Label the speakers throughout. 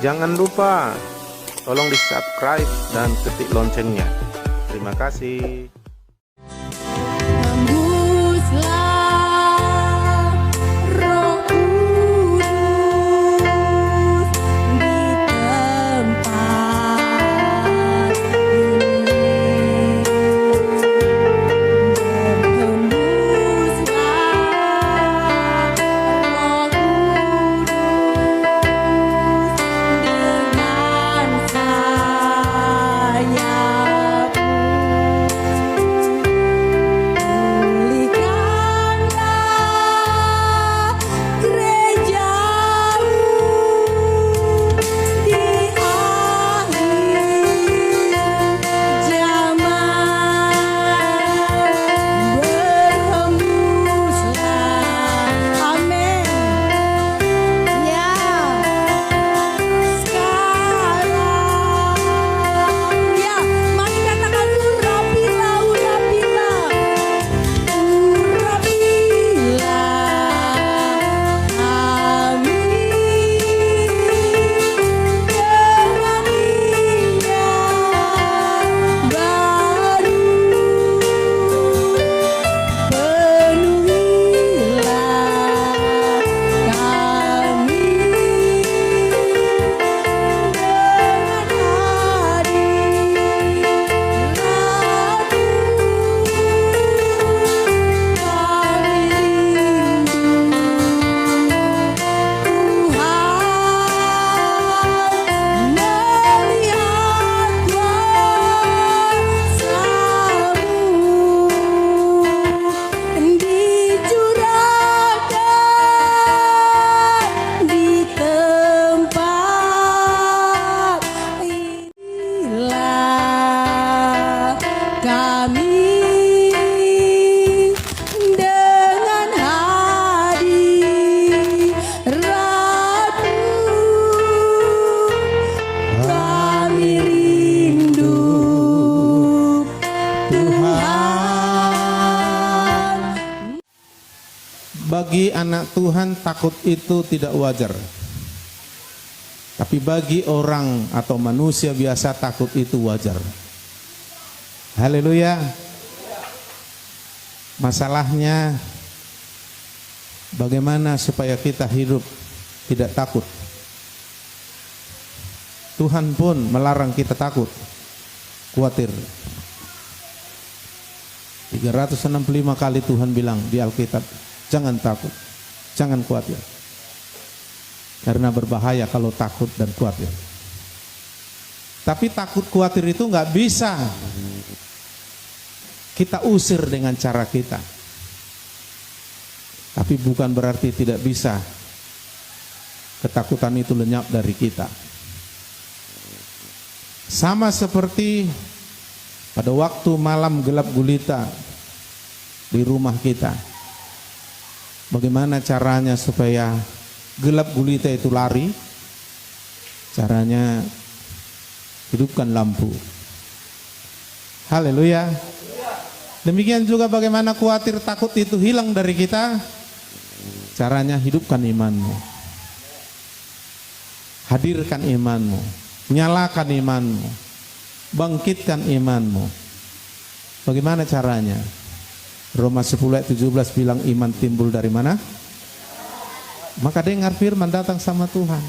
Speaker 1: Jangan lupa tolong di subscribe dan ketik loncengnya. Terima kasih.
Speaker 2: Bagi anak Tuhan takut itu tidak wajar. Tapi bagi orang atau manusia biasa takut itu wajar. Haleluya. Masalahnya bagaimana supaya kita hidup tidak takut. Tuhan pun melarang kita takut, khawatir. 365 kali Tuhan bilang di Alkitab, jangan takut, jangan khawatir. Karena berbahaya kalau takut dan khawatir. Tapi takut khawatir itu nggak bisa kita usir dengan cara kita. Tapi bukan berarti tidak bisa ketakutan itu lenyap dari kita. Sama seperti pada waktu malam gelap gulita di rumah kita. Bagaimana caranya supaya gelap gulita itu lari? Caranya hidupkan lampu. Haleluya. Demikian juga bagaimana khawatir takut itu hilang dari kita? Caranya hidupkan imanmu. Hadirkan imanmu. Nyalakan imanmu. Bangkitkan imanmu. Bagaimana caranya? Roma 10 ayat 17 bilang iman timbul dari mana? Maka dengar firman datang sama Tuhan.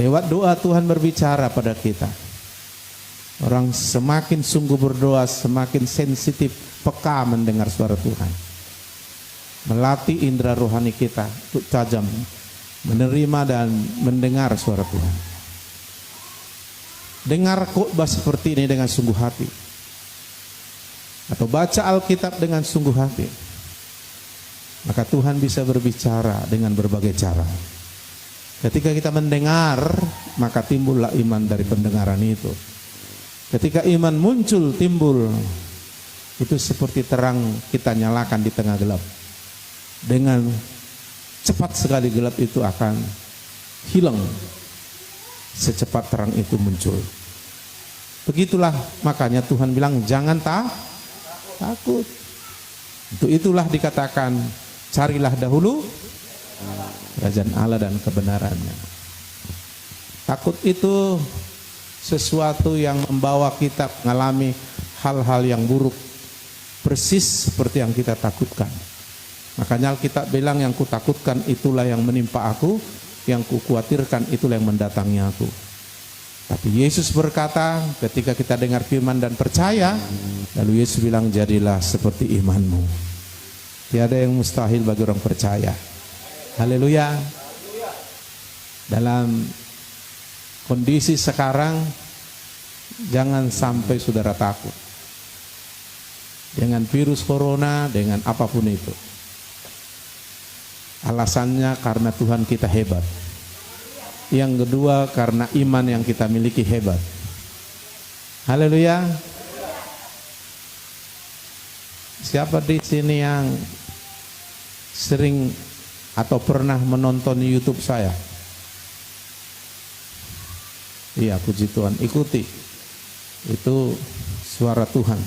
Speaker 2: Lewat doa Tuhan berbicara pada kita. Orang semakin sungguh berdoa, semakin sensitif, peka mendengar suara Tuhan. Melatih indera rohani kita untuk tajam, menerima dan mendengar suara Tuhan. Dengar khotbah seperti ini dengan sungguh hati. Atau baca Alkitab dengan sungguh hati. Maka Tuhan bisa berbicara dengan berbagai cara. Ketika kita mendengar, maka timbullah iman dari pendengaran itu. Ketika iman muncul, timbul, itu seperti terang kita nyalakan di tengah gelap. Dengan cepat sekali gelap itu akan hilang secepat terang itu muncul. Begitulah makanya Tuhan bilang jangan takut. Untuk itulah dikatakan carilah dahulu kerajaan Allah dan kebenarannya. Takut itu sesuatu yang membawa kita mengalami hal-hal yang buruk, persis seperti yang kita takutkan. Makanya Alkitab bilang, yang kutakutkan itulah yang menimpa aku, yang kukhawatirkan itulah yang mendatangi aku. Tapi Yesus berkata, ketika kita dengar firman dan percaya, lalu Yesus bilang, jadilah seperti imanmu. Tiada yang mustahil bagi orang percaya. Haleluya. Dalam kondisi sekarang, jangan sampai saudara takut dengan virus corona, dengan apapun itu. Alasannya karena Tuhan kita hebat. Yang kedua, karena iman yang kita miliki hebat. Haleluya. Siapa di sini yang sering atau pernah menonton YouTube saya? Iya, puji Tuhan, ikuti. Itu suara Tuhan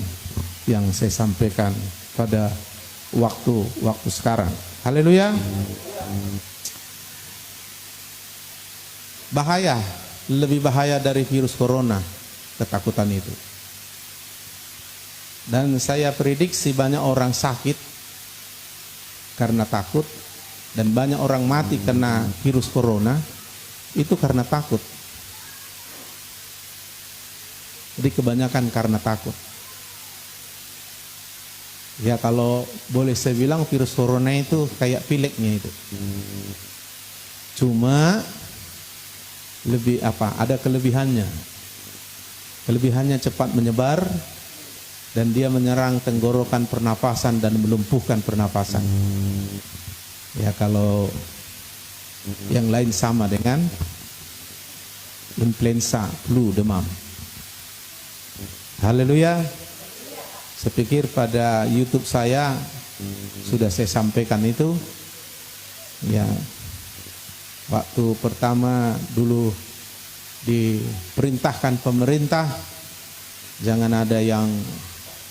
Speaker 2: yang saya sampaikan pada waktu sekarang. Haleluya. Bahaya, lebih bahaya dari virus corona, ketakutan itu. Dan saya prediksi banyak orang sakit karena takut, dan banyak orang mati kena virus corona itu karena takut. Jadi kebanyakan karena takut. Ya, kalau boleh saya bilang, virus corona itu kayak pileknya itu. Cuma lebih ada kelebihannya. Kelebihannya cepat menyebar, dan dia menyerang tenggorokan pernapasan dan melumpuhkan pernapasan. Ya, kalau yang lain sama dengan influenza, flu, demam. Haleluya. Saya pikir pada YouTube saya sudah saya sampaikan itu. Ya, waktu pertama dulu diperintahkan pemerintah, jangan ada yang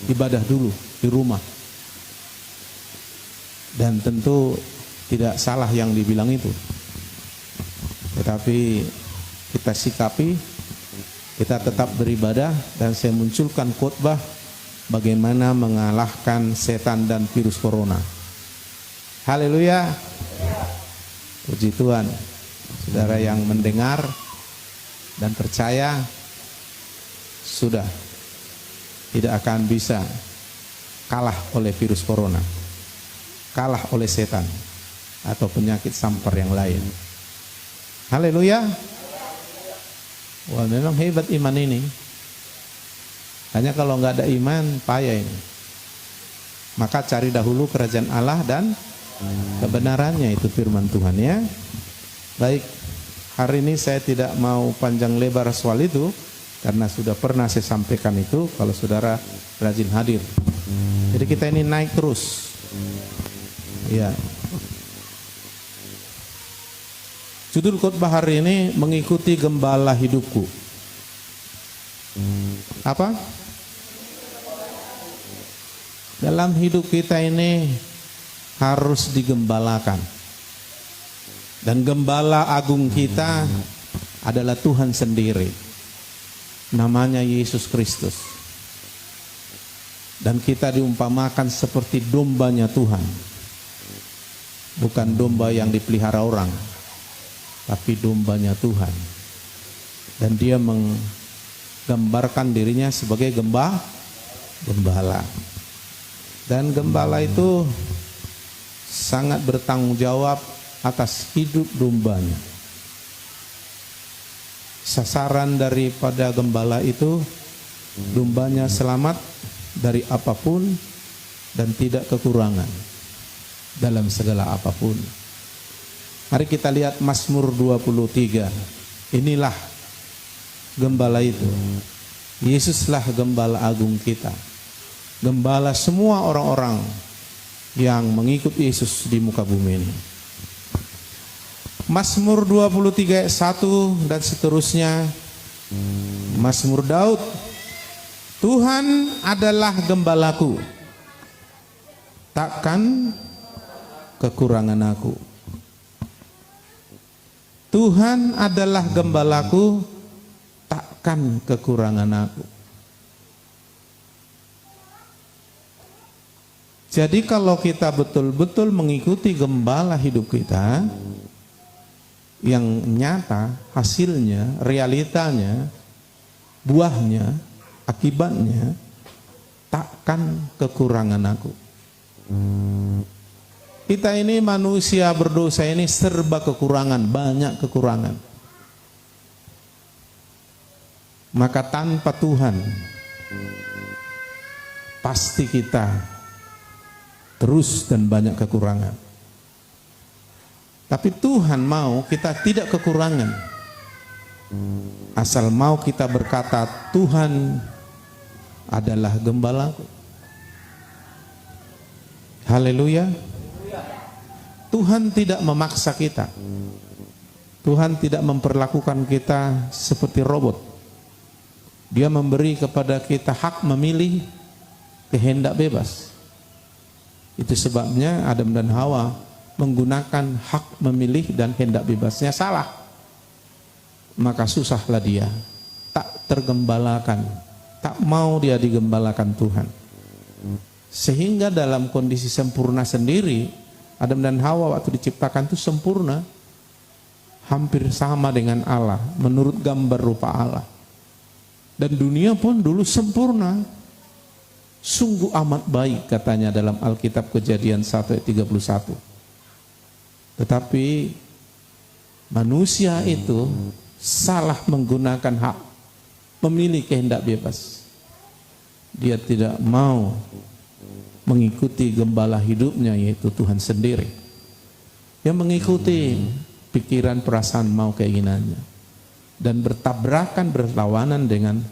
Speaker 2: ibadah dulu di rumah. Dan tentu tidak salah yang dibilang itu. Tetapi kita sikapi, kita tetap beribadah, dan saya munculkan khotbah bagaimana mengalahkan setan dan virus corona. Haleluya. Puji Tuhan. Saudara yang mendengar dan percaya, sudah tidak akan bisa kalah oleh virus corona, kalah oleh setan atau penyakit sampar yang lain. Haleluya. Wah, memang hebat iman ini. Hanya kalau nggak ada iman, payah ini. Maka cari dahulu kerajaan Allah dan kebenarannya, itu firman Tuhan, ya. Baik, hari ini saya tidak mau panjang lebar soal itu, karena sudah pernah saya sampaikan itu. Kalau saudara rajin hadir, jadi kita ini naik terus. Ya. Judul khotbah hari ini, mengikuti gembala hidupku. Apa? Dalam hidup kita ini harus digembalakan. Dan gembala agung kita adalah Tuhan sendiri. Namanya Yesus Kristus. Dan kita diumpamakan seperti dombanya Tuhan. Bukan domba yang dipelihara orang, tapi dombanya Tuhan. Dan dia menggambarkan dirinya sebagai gembala. Dan gembala itu sangat bertanggung jawab atas hidup dombanya. Sasaran daripada gembala itu, dombanya selamat dari apapun dan tidak kekurangan dalam segala apapun. Mari kita lihat Mazmur 23. Inilah gembala itu. Yesuslah gembala agung kita. Gembala semua orang-orang yang mengikut Yesus di muka bumi ini. Mazmur 23 ayat 1 dan seterusnya. Mazmur Daud. Tuhan adalah gembalaku, takkan kekurangan aku. Tuhan adalah gembalaku, takkan kekurangan aku. Jadi kalau kita betul-betul mengikuti gembala hidup kita, yang nyata, hasilnya, realitanya, buahnya, akibatnya, takkan kekurangan aku. Kita ini manusia berdosa ini serba kekurangan, banyak kekurangan. Maka tanpa Tuhan, pasti kita terus dan banyak kekurangan. Tapi Tuhan mau kita tidak kekurangan. Asal mau kita berkata, Tuhan adalah gembalaku. Haleluya. Tuhan tidak memaksa kita. Tuhan tidak memperlakukan kita seperti robot. Dia memberi kepada kita hak memilih, kehendak bebas. Itu sebabnya Adam dan Hawa menggunakan hak memilih dan kehendak bebasnya salah. Maka susahlah dia, tak tergembalakan, tak mau dia digembalakan Tuhan. Sehingga dalam kondisi sempurna sendiri, Adam dan Hawa waktu diciptakan itu sempurna, hampir sama dengan Allah, menurut gambar rupa Allah. Dan dunia pun dulu sempurna, sungguh amat baik katanya dalam Alkitab Kejadian 1 ayat 31. Tetapi manusia itu salah menggunakan hak memilih kehendak bebas. Dia tidak mau mengikuti gembala hidupnya, yaitu Tuhan sendiri. Dia mengikuti pikiran, perasaan, mau, keinginannya, dan bertabrakan, berlawanan dengan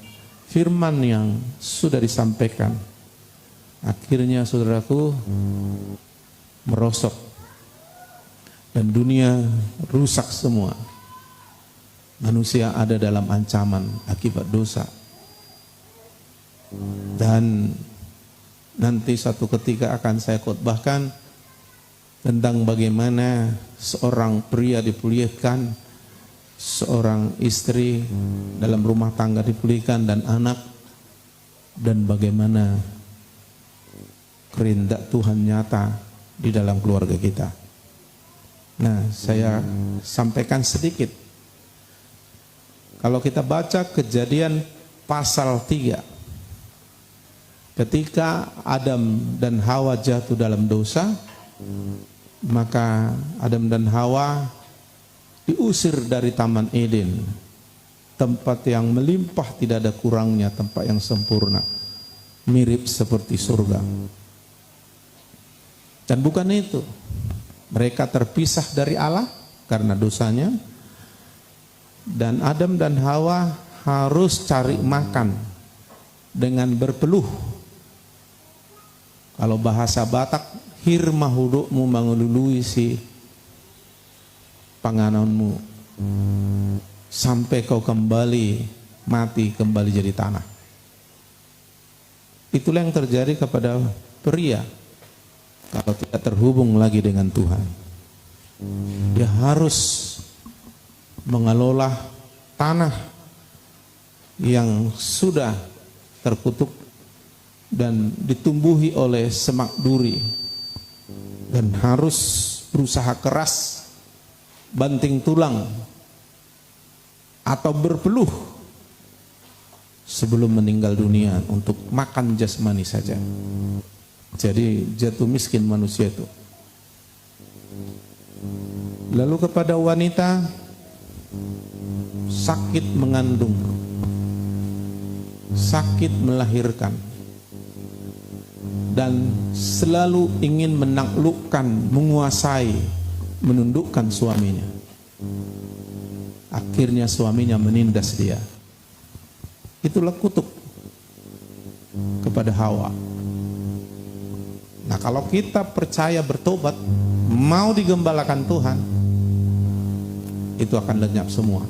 Speaker 2: firman yang sudah disampaikan. Akhirnya saudaraku merosot dan dunia rusak semua. Manusia ada dalam ancaman akibat dosa. Dan nanti suatu ketika akan saya khotbahkan tentang bagaimana seorang pria dipulihkan, seorang istri dalam rumah tangga dipulihkan, dan anak, dan bagaimana kehendak Tuhan nyata di dalam keluarga kita. Nah, saya sampaikan sedikit. Kalau kita baca Kejadian pasal 3, ketika Adam dan Hawa jatuh dalam dosa, maka Adam dan Hawa diusir dari Taman Eden, tempat yang melimpah, tidak ada kurangnya, tempat yang sempurna, mirip seperti surga. Dan bukan itu, mereka terpisah dari Allah karena dosanya, dan Adam dan Hawa harus cari makan dengan berpeluh. Kalau bahasa Batak, hirmah hudukmu mangulului si pangananmu, sampai kau kembali mati, kembali jadi tanah. Itulah yang terjadi kepada pria kalau tidak terhubung lagi dengan Tuhan. Dia harus mengelola tanah yang sudah terkutuk dan ditumbuhi oleh semak duri, dan harus berusaha keras, banting tulang atau berpeluh sebelum meninggal dunia untuk makan jasmani saja. Jadi jatuh miskin manusia itu. Lalu kepada wanita, sakit mengandung, sakit melahirkan, dan selalu ingin menaklukkan, menguasai, menundukkan suaminya. Akhirnya suaminya menindas dia. Itulah kutuk kepada Hawa. Nah, kalau kita percaya, bertobat, mau digembalakan Tuhan, itu akan lenyap semua.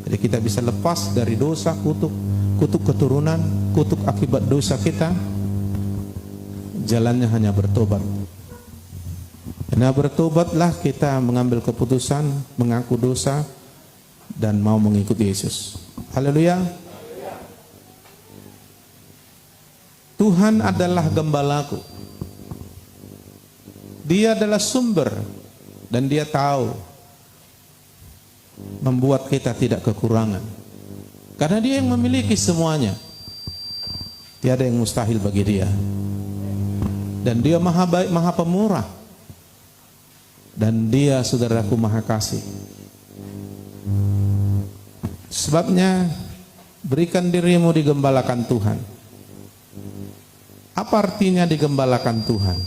Speaker 2: Jadi kita bisa lepas dari dosa, kutuk keturunan, kutuk akibat dosa kita. Jalannya hanya bertobat. Nah, bertobatlah kita, mengambil keputusan, mengaku dosa, dan mau mengikuti Yesus. Haleluya. Tuhan adalah gembalaku. Dia adalah sumber, dan Dia tahu membuat kita tidak kekurangan. Karena Dia yang memiliki semuanya. Tiada yang mustahil bagi Dia. Dan Dia maha baik, maha pemurah. Dan Dia, saudaraku, maha kasih. Sebabnya, berikan dirimu digembalakan Tuhan. Apa artinya digembalakan Tuhan?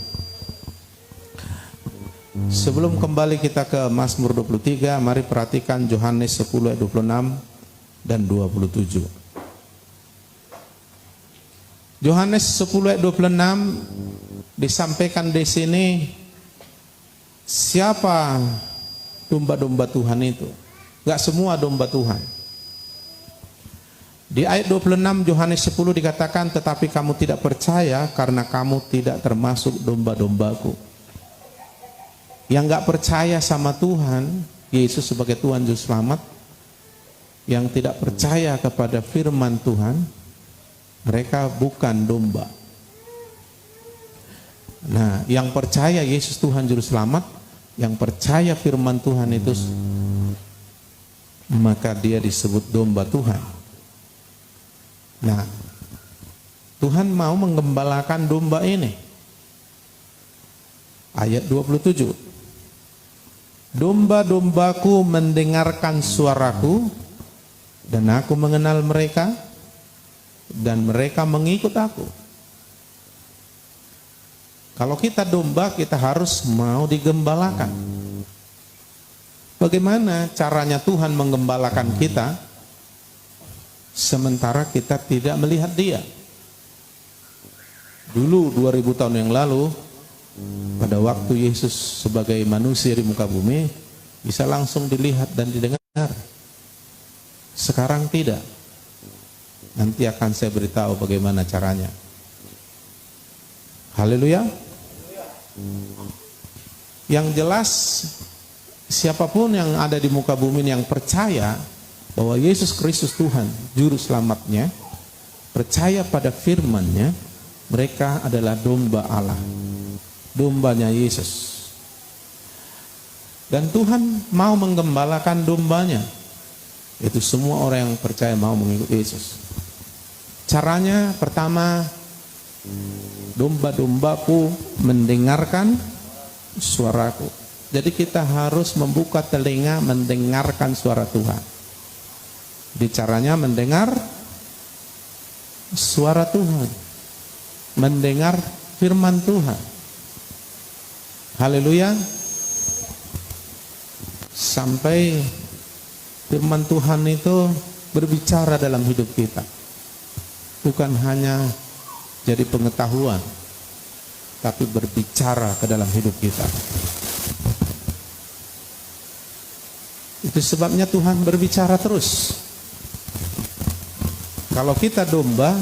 Speaker 2: Sebelum kembali kita ke Mazmur 23, mari perhatikan Yohanes 10 ayat 26 dan 27. Yohanes 10 ayat 26 disampaikan di sini, siapa domba-domba Tuhan itu? Gak semua domba Tuhan. Di ayat 26 Yohanes 10 dikatakan, tetapi kamu tidak percaya karena kamu tidak termasuk domba-dombaku. Yang gak percaya sama Tuhan Yesus sebagai Tuhan Juru Selamat, yang tidak percaya kepada firman Tuhan, mereka bukan domba. Nah, yang percaya Yesus Tuhan Juru Selamat, yang percaya firman Tuhan itu, maka dia disebut domba Tuhan. Nah, Tuhan mau menggembalakan domba ini. Ayat 27. Domba-dombaku mendengarkan suaraku, dan aku mengenal mereka, dan mereka mengikut aku. Kalau kita domba, kita harus mau digembalakan. Bagaimana caranya Tuhan menggembalakan kita, sementara kita tidak melihat Dia? Dulu 2000 tahun yang lalu, pada waktu Yesus sebagai manusia di muka bumi, bisa langsung dilihat dan didengar. Sekarang tidak. Nanti akan saya beritahu bagaimana caranya. Haleluya. Yang jelas, siapapun yang ada di muka bumi yang percaya bahwa Yesus Kristus Tuhan Juru Selamatnya, percaya pada firman-Nya, mereka adalah domba Allah, dombanya Yesus. Dan Tuhan mau menggembalakan dombanya. Itu semua orang yang percaya mau mengikuti Yesus. Caranya pertama, domba-dombaku mendengarkan suaraku. Jadi kita harus membuka telinga mendengarkan suara Tuhan. Di caranya mendengar suara Tuhan, mendengar firman Tuhan. Haleluya. Sampai firman Tuhan itu berbicara dalam hidup kita. Bukan hanya jadi pengetahuan, tapi berbicara ke dalam hidup kita. Itu sebabnya Tuhan berbicara terus. Kalau kita domba,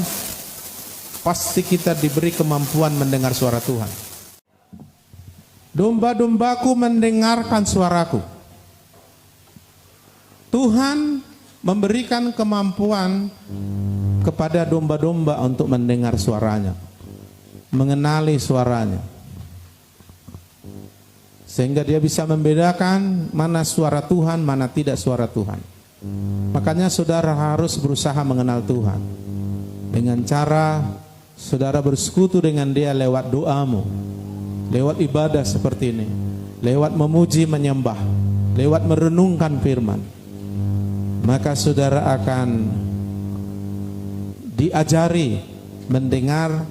Speaker 2: pasti kita diberi kemampuan mendengar suara Tuhan. Domba-dombaku mendengarkan suaraku. Tuhan memberikan kemampuan kepada domba-domba untuk mendengar suaranya, mengenali suaranya, sehingga dia bisa membedakan mana suara Tuhan, mana tidak suara Tuhan. Makanya saudara harus berusaha mengenal Tuhan dengan cara saudara bersekutu dengan Dia lewat doamu, lewat ibadah seperti ini, lewat memuji menyembah, lewat merenungkan firman. Maka saudara akan diajari mendengar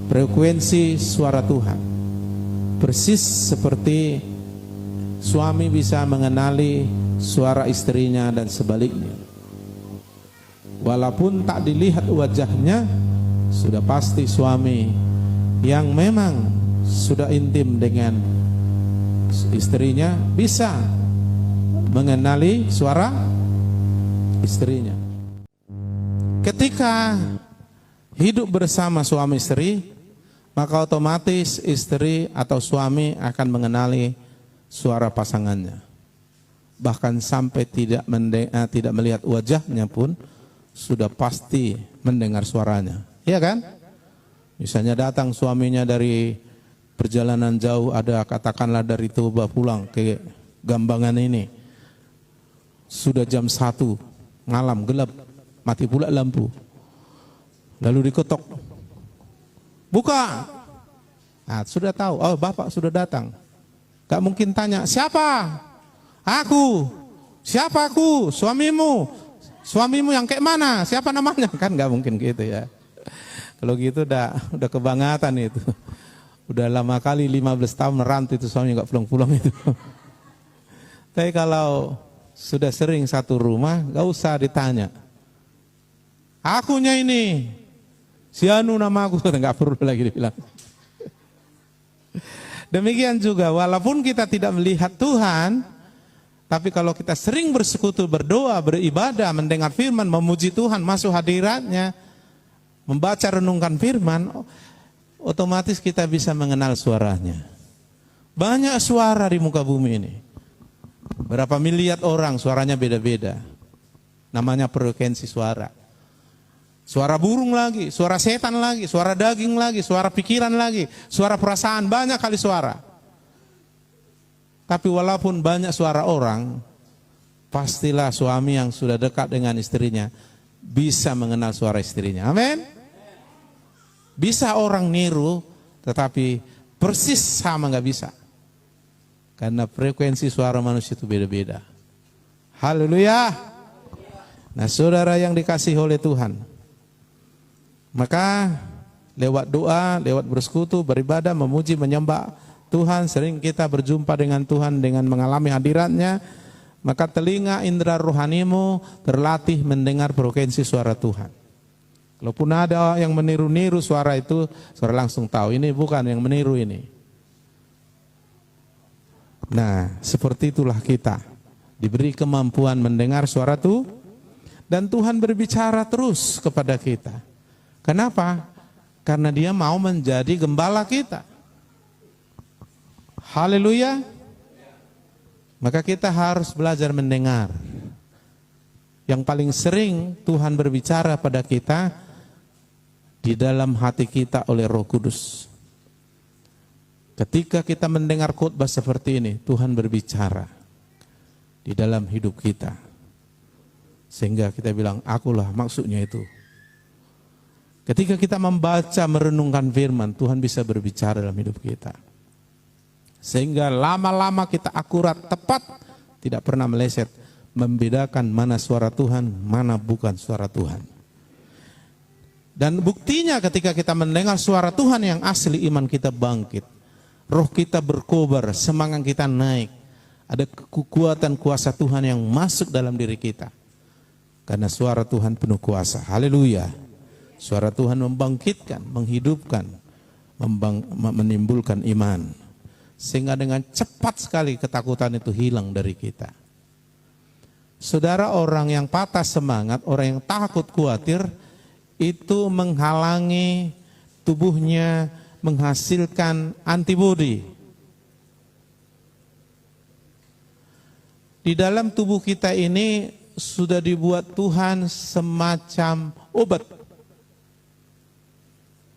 Speaker 2: frekuensi suara Tuhan. Persis seperti suami bisa mengenali suara istrinya dan sebaliknya. Walaupun tak dilihat wajahnya, sudah pasti suami yang memang sudah intim dengan istrinya bisa mengenali suara istrinya. Ketika hidup bersama suami istri, maka otomatis istri atau suami akan mengenali suara pasangannya. Bahkan sampai tidak melihat wajahnya pun sudah pasti mendengar suaranya. Iya kan? Misalnya datang suaminya dari perjalanan jauh, ada katakanlah dari Toba pulang ke Gambangan ini. Sudah jam 1 malam, gelap, mati pula lampu. Lalu diketok. Buka. Nah, sudah tahu, oh bapak sudah datang. Gak mungkin tanya, siapa? Aku. Siapa aku? Suamimu. Suamimu yang kayak mana? Siapa namanya? Kan gak mungkin gitu ya. Kalau gitu udah kebangetan itu. Udah lama kali 15 tahun merantau itu suami gak pulang-pulang itu. Tapi kalau sudah sering satu rumah, gak usah ditanya. Akunya ini, si Anu nama aku, gak perlu lagi dibilang. Demikian juga, walaupun kita tidak melihat Tuhan, tapi kalau kita sering bersekutu, berdoa, beribadah, mendengar firman, memuji Tuhan, masuk hadiratnya, membaca renungkan firman, otomatis kita bisa mengenal suaranya. Banyak suara di muka bumi ini. Berapa miliar orang suaranya beda-beda. Namanya frekuensi suara. Suara burung lagi, suara setan lagi, suara daging lagi, suara pikiran lagi, suara perasaan, banyak kali suara. Tapi walaupun banyak suara orang, pastilah suami yang sudah dekat dengan istrinya bisa mengenal suara istrinya. Amin. Bisa orang niru, tetapi persis sama nggak bisa. Karena frekuensi suara manusia itu beda-beda. Haleluya. Nah, saudara yang dikasihi oleh Tuhan, maka lewat doa, lewat bersekutu, beribadah, memuji, menyembah Tuhan, sering kita berjumpa dengan Tuhan dengan mengalami hadiratnya, maka telinga indera rohanimu terlatih mendengar frekuensi suara Tuhan. Kalaupun ada yang meniru-niru suara itu, saudara langsung tahu ini bukan yang meniru ini. Nah, seperti itulah kita diberi kemampuan mendengar suara Tuhan, dan Tuhan berbicara terus kepada kita. Kenapa? Karena Dia mau menjadi gembala kita. Haleluya. Maka kita harus belajar mendengar. Yang paling sering Tuhan berbicara pada kita di dalam hati kita oleh Roh Kudus. Ketika kita mendengar khotbah seperti ini, Tuhan berbicara di dalam hidup kita. Sehingga kita bilang, akulah maksudnya itu. Ketika kita membaca, merenungkan firman, Tuhan bisa berbicara dalam hidup kita. Sehingga lama-lama kita akurat, tepat, tidak pernah meleset, membedakan mana suara Tuhan, mana bukan suara Tuhan. Dan buktinya ketika kita mendengar suara Tuhan yang asli, iman kita bangkit. Roh kita berkobar, semangat kita naik. Ada kekuatan kuasa Tuhan yang masuk dalam diri kita. Karena suara Tuhan penuh kuasa. Haleluya. Suara Tuhan membangkitkan, menghidupkan, menimbulkan iman. Sehingga dengan cepat sekali ketakutan itu hilang dari kita. Saudara, orang yang patah semangat, orang yang takut khawatir, itu menghalangi tubuhnya menghasilkan antibodi. Di dalam tubuh kita ini sudah dibuat Tuhan semacam obat.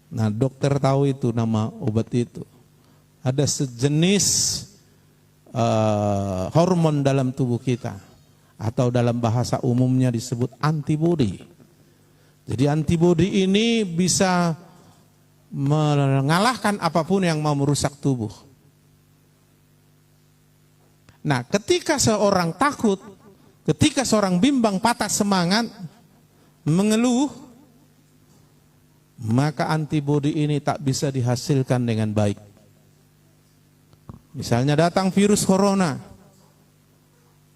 Speaker 2: Nah, dokter tahu itu nama obat itu. Ada sejenis hormon dalam tubuh kita, atau dalam bahasa umumnya disebut antibodi. Jadi antibodi ini bisa mengalahkan apapun yang mau merusak tubuh. Nah, ketika seorang takut, ketika seorang bimbang, patah semangat, mengeluh, maka antibodi ini tak bisa dihasilkan dengan baik. Misalnya datang virus corona,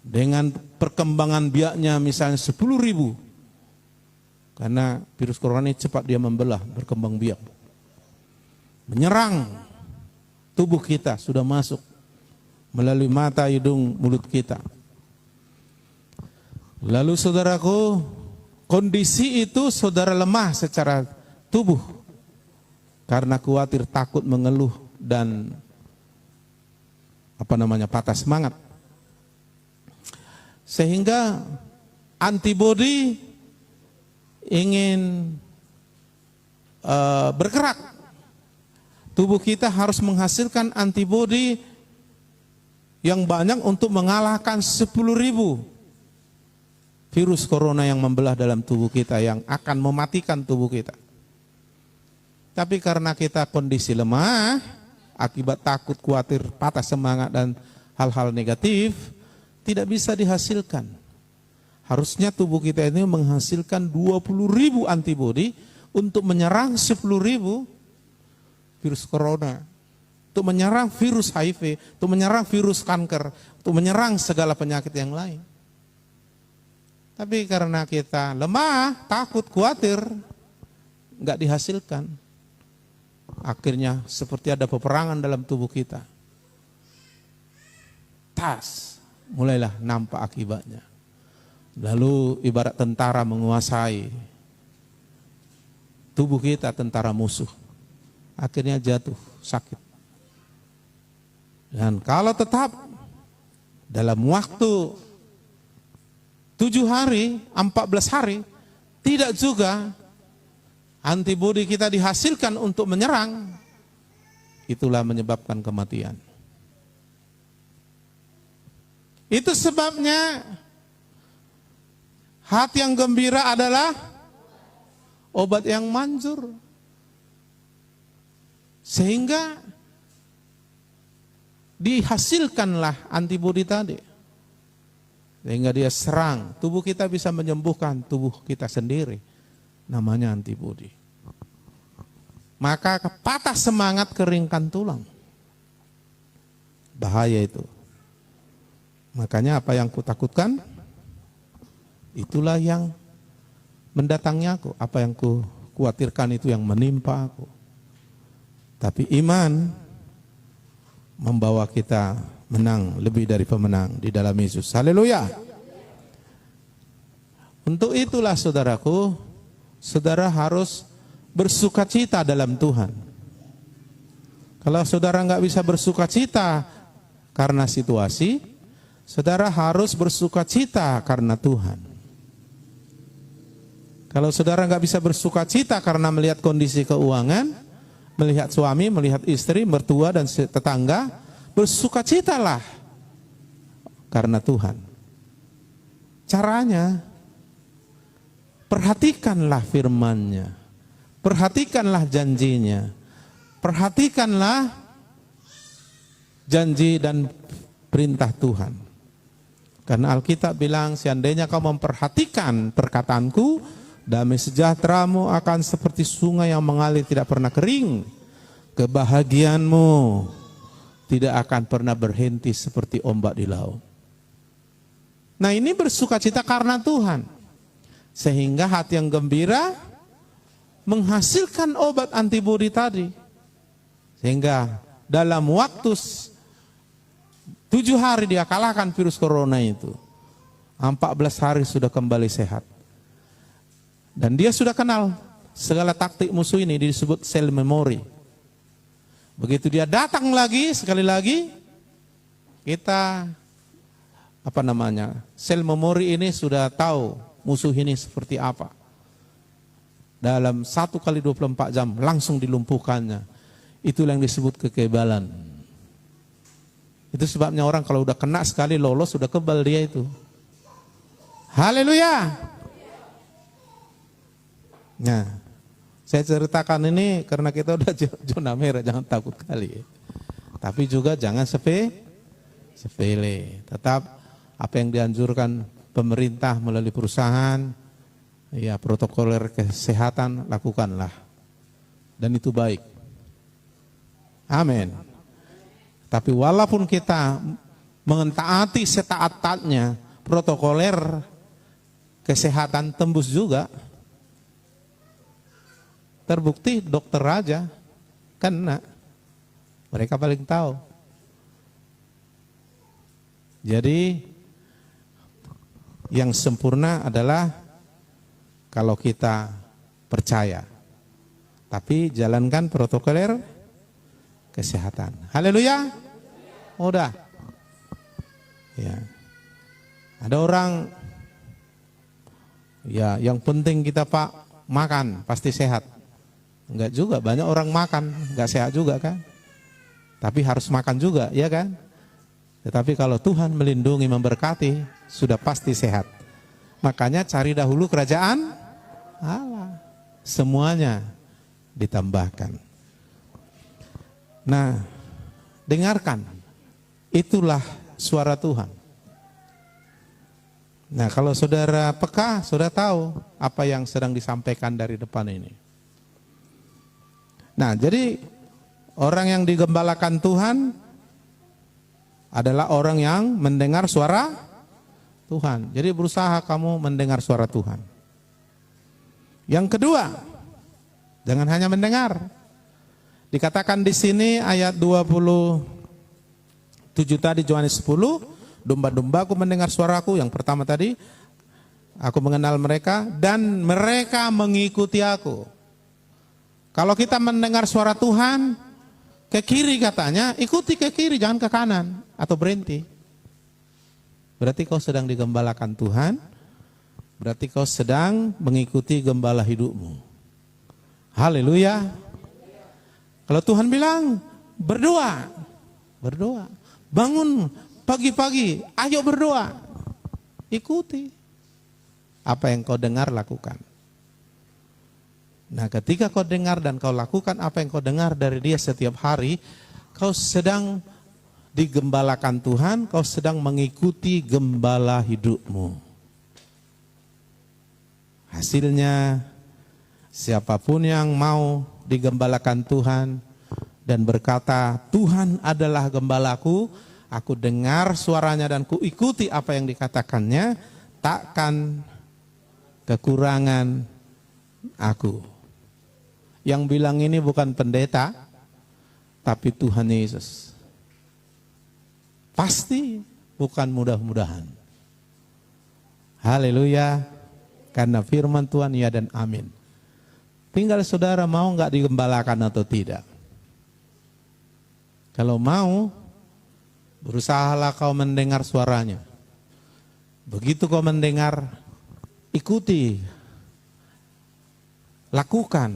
Speaker 2: dengan perkembangan biaknya misalnya 10.000, karena virus corona ini cepat dia membelah, berkembang biak. Menyerang tubuh kita, sudah masuk melalui mata, hidung, mulut kita. Lalu saudaraku, kondisi itu saudara lemah secara tubuh. karena khawatir, takut, mengeluh, dan patah semangat. Sehingga antibodi ingin bergerak. Tubuh kita harus menghasilkan antibodi yang banyak untuk mengalahkan 10.000 virus corona yang membelah dalam tubuh kita, yang akan mematikan tubuh kita. Tapi karena kita kondisi lemah, akibat takut, khawatir, patah semangat, dan hal-hal negatif, tidak bisa dihasilkan. Harusnya tubuh kita ini menghasilkan 20.000 antibodi untuk menyerang 10.000 virus corona, untuk menyerang virus HIV, untuk menyerang virus kanker, untuk menyerang segala penyakit yang lain. Tapi karena kita lemah, takut, khawatir, nggak dihasilkan. Akhirnya seperti ada peperangan dalam tubuh kita. Mulailah nampak akibatnya. Lalu ibarat tentara menguasai tubuh kita, tentara musuh. Akhirnya jatuh sakit. Dan kalau tetap dalam waktu 7 hari, 14 hari, tidak juga antibodi kita dihasilkan untuk menyerang, itulah menyebabkan kematian. Itu sebabnya hati yang gembira adalah obat yang manjur. Sehingga dihasilkanlah antibodi tadi. Sehingga dia serang, tubuh kita bisa menyembuhkan tubuh kita sendiri. Namanya antibodi. Maka patah semangat, keringkan tulang. Bahaya itu. Makanya apa yang kutakutkan, itulah yang mendatangi aku. Apa yang ku khawatirkan itu yang menimpa aku. Tapi iman membawa kita menang, lebih dari pemenang di dalam Yesus. Haleluya. Untuk itulah saudaraku, saudara harus bersukacita dalam Tuhan. Kalau saudara nggak bisa bersukacita karena situasi, saudara harus bersukacita karena Tuhan. Kalau saudara nggak bisa bersukacita karena melihat kondisi keuangan, melihat suami, melihat istri, mertua, dan tetangga, bersukacitalah karena Tuhan. Caranya, perhatikanlah firman-Nya, perhatikanlah janjinya, perhatikanlah janji dan perintah Tuhan. Karena Alkitab bilang, seandainya kau memperhatikan perkataanku, damai sejahteramu akan seperti sungai yang mengalir tidak pernah kering. Kebahagiaanmu tidak akan pernah berhenti seperti ombak di laut. Nah, ini bersukacita karena Tuhan. Sehingga hati yang gembira menghasilkan obat antibodi tadi. Sehingga dalam waktu 7 hari dia kalahkan virus corona itu. 14 hari sudah kembali sehat. Dan dia sudah kenal segala taktik musuh ini, disebut sel memori. Begitu dia datang lagi, sekali lagi, kita, sel memori ini sudah tahu musuh ini seperti apa. Dalam 1 kali 24 jam langsung dilumpuhkannya. Itulah yang disebut kekebalan. Itu sebabnya orang kalau udah kena sekali lolos, sudah kebal dia itu. Haleluya. Nah, saya ceritakan ini karena kita udah zona merah, jangan takut kali. Tapi juga jangan sepele. Tetap apa yang dianjurkan pemerintah melalui perusahaan, ya protokol kesehatan lakukanlah. Dan itu baik. Amin. Tapi walaupun kita mentaati setaat-taatnya, protokoler kesehatan tembus juga. Terbukti dokter aja kena. Mereka paling tahu. Jadi yang sempurna adalah kalau kita percaya. Tapi jalankan protokoler kesehatan. Haleluya. Udah. Ya. Ada orang, ya yang penting kita Pak makan pasti sehat. Enggak juga, banyak orang makan enggak sehat juga kan. Tapi harus makan juga, ya kan? Tetapi kalau Tuhan melindungi, memberkati, sudah pasti sehat. Makanya cari dahulu kerajaan Allah. Semuanya ditambahkan. Nah, dengarkan. Itulah suara Tuhan. Nah, kalau saudara peka, saudara tahu apa yang sedang disampaikan dari depan ini. Nah, jadi orang yang digembalakan Tuhan adalah orang yang mendengar suara Tuhan. Jadi berusaha kamu mendengar suara Tuhan. Yang kedua, jangan hanya mendengar. Dikatakan di sini ayat 27 tadi, Yohanes 10, domba-dombaku mendengar suaraku. Yang pertama tadi, aku mengenal mereka dan mereka mengikuti aku. Kalau kita mendengar suara Tuhan, ke kiri katanya, ikuti ke kiri, jangan ke kanan atau berhenti. Berarti kau sedang digembalakan Tuhan, berarti kau sedang mengikuti gembala hidupmu. Haleluya. Kalau Tuhan bilang, berdoa. Bangun pagi-pagi, ayo berdoa. Ikuti. Apa yang kau dengar, lakukan. Nah, ketika kau dengar dan kau lakukan apa yang kau dengar dari dia setiap hari, kau sedang digembalakan Tuhan, kau sedang mengikuti gembala hidupmu. Hasilnya, siapapun yang mau digembalakan Tuhan dan berkata, Tuhan adalah gembalaku, aku dengar suaranya dan ku ikuti apa yang dikatakannya, takkan kekurangan aku. Yang bilang ini bukan pendeta, tapi Tuhan Yesus. Pasti bukan mudah-mudahan. Haleluya. Karena firman Tuhan ya dan amin. Tinggal saudara mau nggak digembalakan atau tidak. Kalau mau, berusahalah kau mendengar suaranya. Begitu kau mendengar, ikuti. Lakukan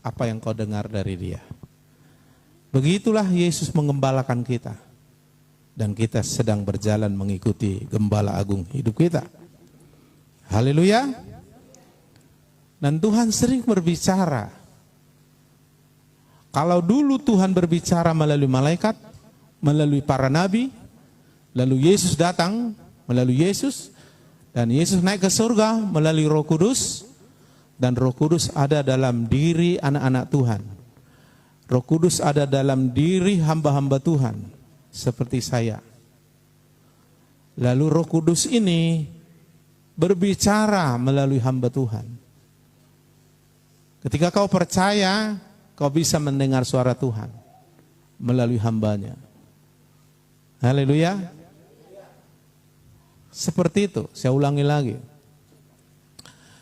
Speaker 2: apa yang kau dengar dari dia. Begitulah Yesus menggembalakan kita. Dan kita sedang berjalan mengikuti gembala agung hidup kita. Haleluya. Dan Tuhan sering berbicara. Kalau dulu Tuhan berbicara melalui malaikat, melalui para nabi, lalu Yesus datang melalui Yesus, dan Yesus naik ke surga melalui Roh Kudus, dan Roh Kudus ada dalam diri anak-anak Tuhan. Roh Kudus ada dalam diri hamba-hamba Tuhan, seperti saya. Lalu Roh Kudus ini berbicara melalui hamba Tuhan. Ketika kau percaya, kau bisa mendengar suara Tuhan melalui hambanya. Haleluya. Seperti itu, saya ulangi lagi.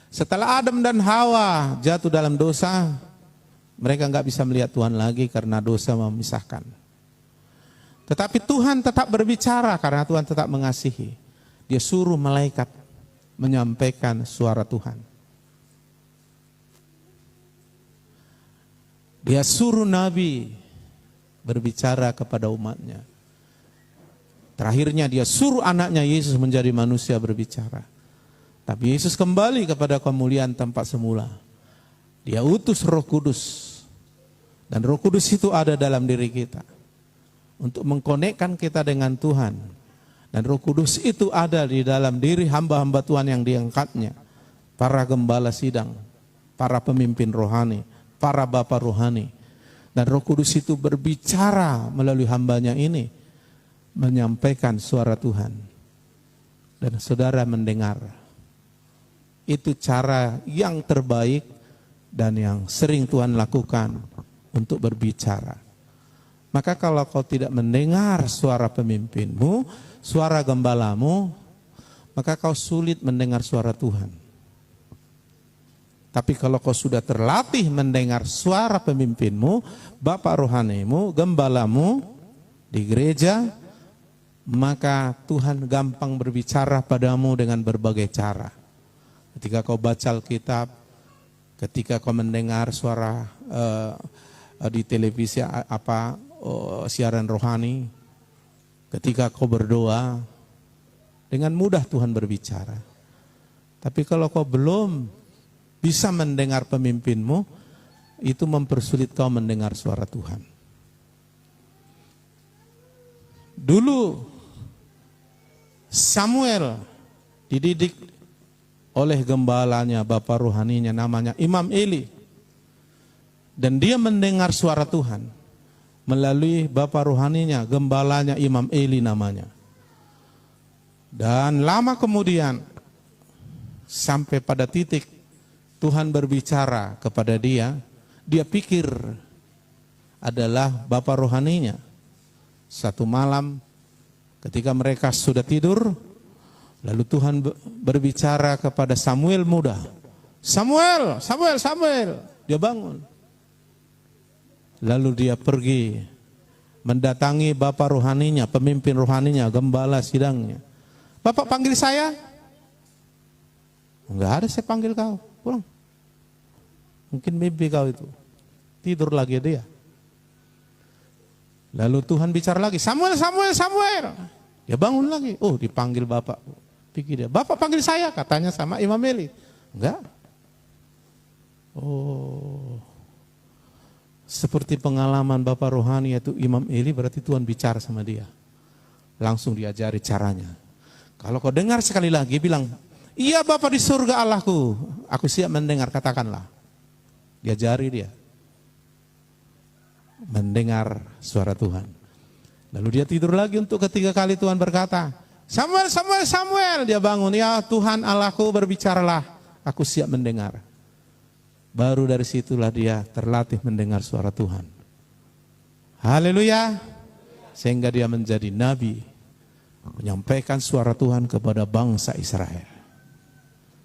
Speaker 2: Setelah Adam dan Hawa jatuh dalam dosa, mereka nggak bisa melihat Tuhan lagi karena dosa memisahkan. Tetapi Tuhan tetap berbicara karena Tuhan tetap mengasihi. Dia suruh malaikat menyampaikan suara Tuhan. Dia suruh nabi berbicara kepada umatnya. Terakhirnya dia suruh anaknya Yesus menjadi manusia berbicara. Tapi Yesus kembali kepada kemuliaan tempat semula. Dia utus Roh Kudus. Dan Roh Kudus itu ada dalam diri kita. Untuk mengkonekkan kita dengan Tuhan. Dan Roh Kudus itu ada di dalam diri hamba-hamba Tuhan yang diangkatnya. Para gembala sidang, para pemimpin rohani, para bapa rohani. Dan Roh Kudus itu berbicara melalui hambanya ini. Menyampaikan suara Tuhan. Dan saudara mendengar. Itu cara yang terbaik dan yang sering Tuhan lakukan untuk berbicara. Maka kalau kau tidak mendengar suara pemimpinmu, suara gembalamu, maka kau sulit mendengar suara Tuhan. Tapi kalau kau sudah terlatih mendengar suara pemimpinmu, bapak rohanimu, gembalamu di gereja, maka Tuhan gampang berbicara padamu dengan berbagai cara. Ketika kau baca Alkitab, ketika kau mendengar suara di televisi siaran rohani, ketika kau berdoa, dengan mudah Tuhan berbicara. Tapi kalau kau belum bisa mendengar pemimpinmu, itu mempersulit kau mendengar suara Tuhan. Dulu Samuel dididik oleh gembalanya, bapak rohaninya namanya Imam Eli. Dan dia mendengar suara Tuhan melalui bapak rohaninya, gembalanya Imam Eli namanya. Dan lama kemudian sampai pada titik Tuhan berbicara kepada dia, dia pikir adalah bapak rohaninya. Satu malam ketika mereka sudah tidur, lalu Tuhan berbicara kepada Samuel muda. Samuel, Samuel, Samuel. Dia bangun. Lalu dia pergi mendatangi bapak rohaninya, pemimpin rohaninya, gembala sidangnya. Bapak panggil saya? Enggak ada, saya panggil kau. Pulang. Mungkin mimpi kau itu. Tidur lagi dia. Lalu Tuhan bicara lagi, Samuel, Samuel, Samuel. Dia bangun lagi. Oh, dipanggil bapak. Pikir dia, bapak panggil saya, katanya sama Imam Eli. Enggak. Oh, seperti pengalaman bapak rohani yaitu Imam Eli, berarti Tuhan bicara sama dia. Langsung diajari caranya. Kalau kau dengar sekali lagi, bilang, iya Bapak di surga Allahku, aku siap mendengar, katakanlah. Diajari dia mendengar suara Tuhan. Lalu dia tidur lagi untuk ketiga kali Tuhan berkata, Samuel, Samuel, Samuel. Dia bangun, ya Tuhan Allahku berbicaralah, aku siap mendengar. Baru dari situlah dia terlatih mendengar suara Tuhan. Haleluya. Sehingga dia menjadi nabi, menyampaikan suara Tuhan kepada bangsa Israel.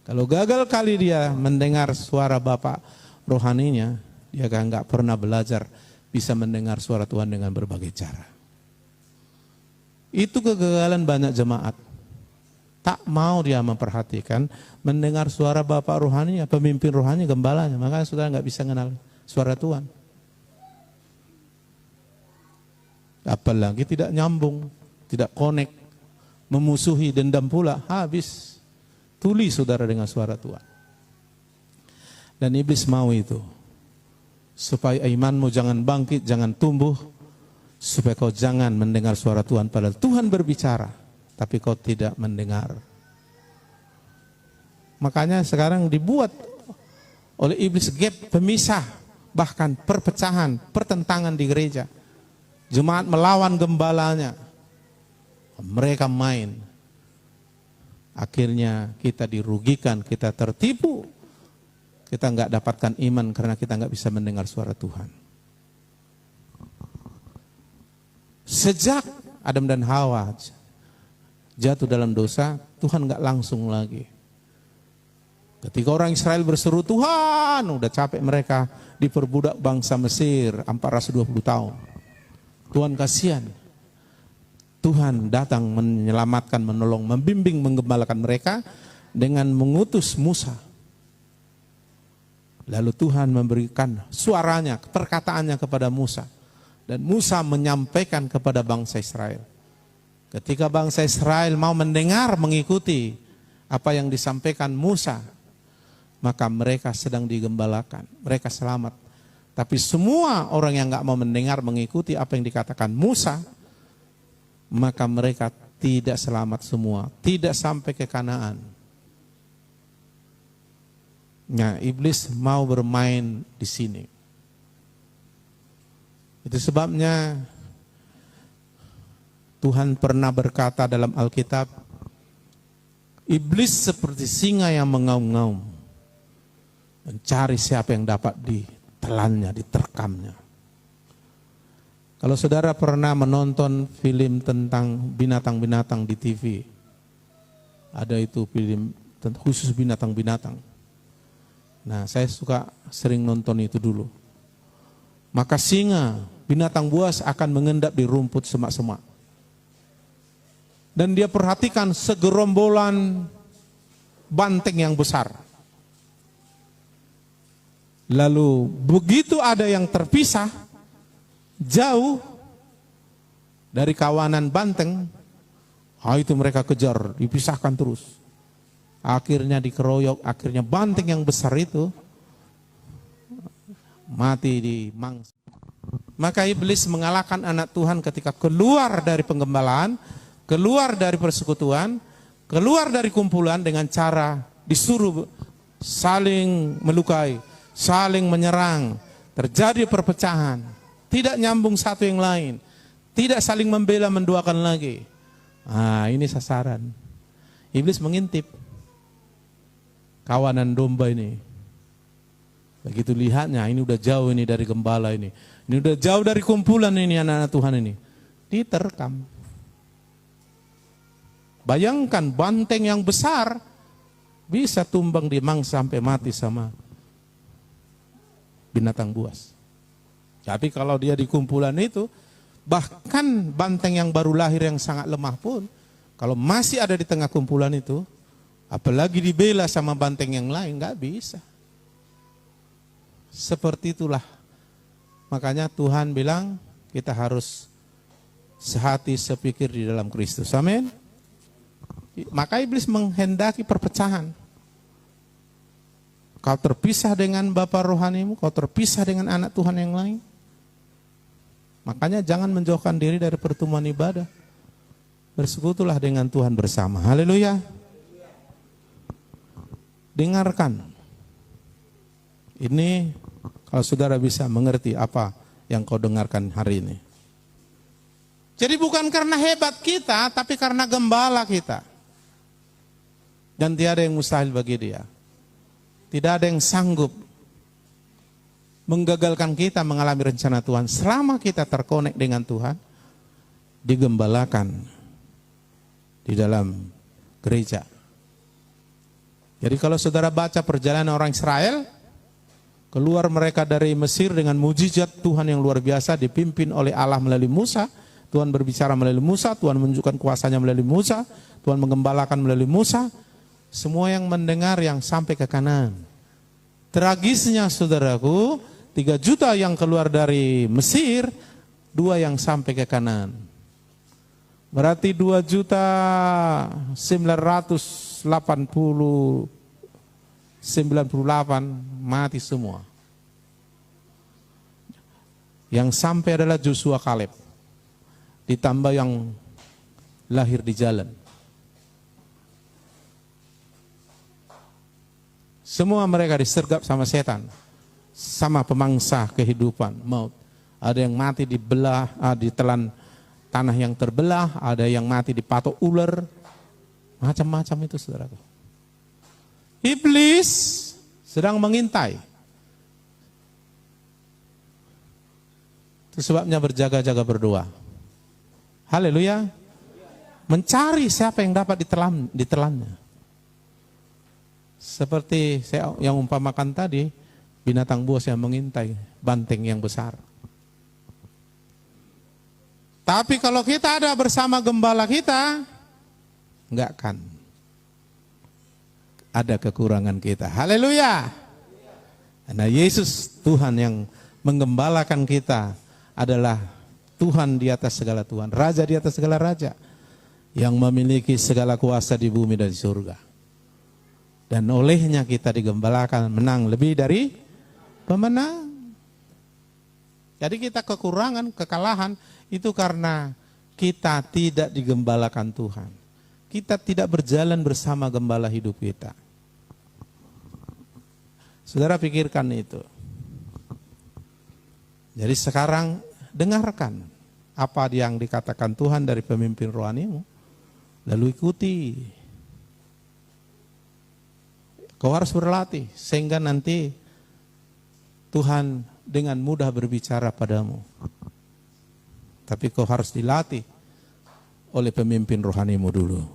Speaker 2: Kalau gagal kali dia mendengar suara bapak rohaninya, dia kan nggak pernah belajar bisa mendengar suara Tuhan dengan berbagai cara. Itu kegagalan banyak jemaat. Tak mau dia memperhatikan mendengar suara bapak rohaninya, pemimpin rohani, gembalanya. Makanya saudara nggak bisa mengenal suara Tuhan. Apalagi tidak nyambung, tidak connect, memusuhi, dendam pula, habis. Tuli saudara dengan suara Tuhan. Dan iblis mau itu. Supaya imanmu jangan bangkit, jangan tumbuh. Supaya kau jangan mendengar suara Tuhan. Padahal Tuhan berbicara, tapi kau tidak mendengar. Makanya sekarang dibuat oleh iblis gap pemisah. Bahkan perpecahan, pertentangan di gereja. Jemaat melawan gembalanya. Mereka main. Akhirnya kita dirugikan, kita tertipu. Kita nggak dapatkan iman karena kita nggak bisa mendengar suara Tuhan. Sejak Adam dan Hawa jatuh dalam dosa, Tuhan nggak langsung lagi. Ketika orang Israel berseru, Tuhan, udah capek mereka diperbudak bangsa Mesir 420 tahun. Tuhan kasihan. Tuhan datang menyelamatkan, menolong, membimbing, menggembalakan mereka dengan mengutus Musa. Lalu Tuhan memberikan suaranya, perkataannya kepada Musa. Dan Musa menyampaikan kepada bangsa Israel. Ketika bangsa Israel mau mendengar, mengikuti apa yang disampaikan Musa, maka mereka sedang digembalakan, mereka selamat. Tapi semua orang yang nggak mau mendengar, mengikuti apa yang dikatakan Musa, maka mereka tidak selamat semua, tidak sampai ke Kanaan. Nah, iblis mau bermain di sini. Itu sebabnya Tuhan pernah berkata dalam Alkitab, iblis seperti singa yang mengaum-ngaum, mencari siapa yang dapat ditelannya, diterkamnya. Kalau saudara pernah menonton film tentang binatang-binatang di TV, ada itu film khusus binatang-binatang. Nah, saya suka sering nonton itu dulu. Maka singa, binatang buas akan mengendap di rumput semak-semak. Dan dia perhatikan segerombolan banteng yang besar. Lalu begitu ada yang terpisah, jauh dari kawanan banteng, itu mereka kejar, dipisahkan terus. Akhirnya dikeroyok, akhirnya banteng yang besar itu mati di mangsa. Maka iblis mengalahkan anak Tuhan ketika keluar dari penggembalaan, keluar dari persekutuan, keluar dari kumpulan dengan cara disuruh saling melukai, saling menyerang, terjadi perpecahan, tidak nyambung satu yang lain, tidak saling membela menduakan lagi. Ini sasaran. Iblis mengintip kawanan domba ini. Begitu lihatnya, ini udah jauh ini dari gembala ini udah jauh dari kumpulan ini anak-anak Tuhan ini. Diterkam. Bayangkan banteng yang besar bisa tumbang di mangsa sampai mati sama binatang buas. Tapi kalau dia di kumpulan itu, bahkan banteng yang baru lahir yang sangat lemah pun, kalau masih ada di tengah kumpulan itu, apalagi dibela sama banteng yang lain, nggak bisa. Seperti itulah. Makanya Tuhan bilang kita harus sehati sepikir di dalam Kristus. Amin. Maka iblis menghendaki perpecahan. Kau terpisah dengan bapa rohanimu, kau terpisah dengan anak Tuhan yang lain. Makanya jangan menjauhkan diri dari pertemuan ibadah. Bersekutulah dengan Tuhan bersama. Haleluya. Dengarkan. Ini kalau saudara bisa mengerti apa yang kau dengarkan hari ini. Jadi bukan karena hebat kita, tapi karena gembala kita. Dan tiada yang mustahil bagi dia. Tidak ada yang sanggup menggagalkan kita mengalami rencana Tuhan. Selama kita terkonek dengan Tuhan, digembalakan di dalam gereja. Jadi kalau saudara baca perjalanan orang Israel, keluar mereka dari Mesir dengan mujizat Tuhan yang luar biasa, dipimpin oleh Allah melalui Musa. Tuhan berbicara melalui Musa, Tuhan menunjukkan kuasanya melalui Musa, Tuhan menggembalakan melalui Musa. Semua yang mendengar yang sampai ke Kanaan. Tragisnya saudaraku, 3 juta yang keluar dari Mesir, 2 yang sampai ke Kanaan. Berarti 2.998 mati semua. Yang sampai adalah Joshua Kaleb. Ditambah yang lahir di jalan. Semua mereka disergap sama setan, sama pemangsa kehidupan, maut. Ada yang mati dibelah, ditelan tanah yang terbelah, ada yang mati dipatok ular, macam-macam itu saudaraku. Iblis sedang mengintai. Itu sebabnya berjaga-jaga berdoa. Haleluya. Mencari siapa yang dapat ditelannya. Seperti saya yang umpamakan tadi, binatang buas yang mengintai banteng yang besar. Tapi kalau kita ada bersama gembala kita, enggak kan ada kekurangan kita. Haleluya. Karena Yesus Tuhan yang menggembalakan kita adalah Tuhan di atas segala Tuhan, Raja di atas segala Raja, yang memiliki segala kuasa di bumi dan di surga. Dan olehnya kita digembalakan menang lebih dari pemenang. Jadi kita kekurangan, kekalahan itu karena kita tidak digembalakan Tuhan. Kita tidak berjalan bersama gembala hidup kita. Saudara pikirkan itu. Jadi sekarang dengarkan apa yang dikatakan Tuhan dari pemimpin rohanimu. Lalu ikuti. Kau harus berlatih sehingga nanti Tuhan dengan mudah berbicara padamu. Tapi kau harus dilatih oleh pemimpin rohanimu dulu.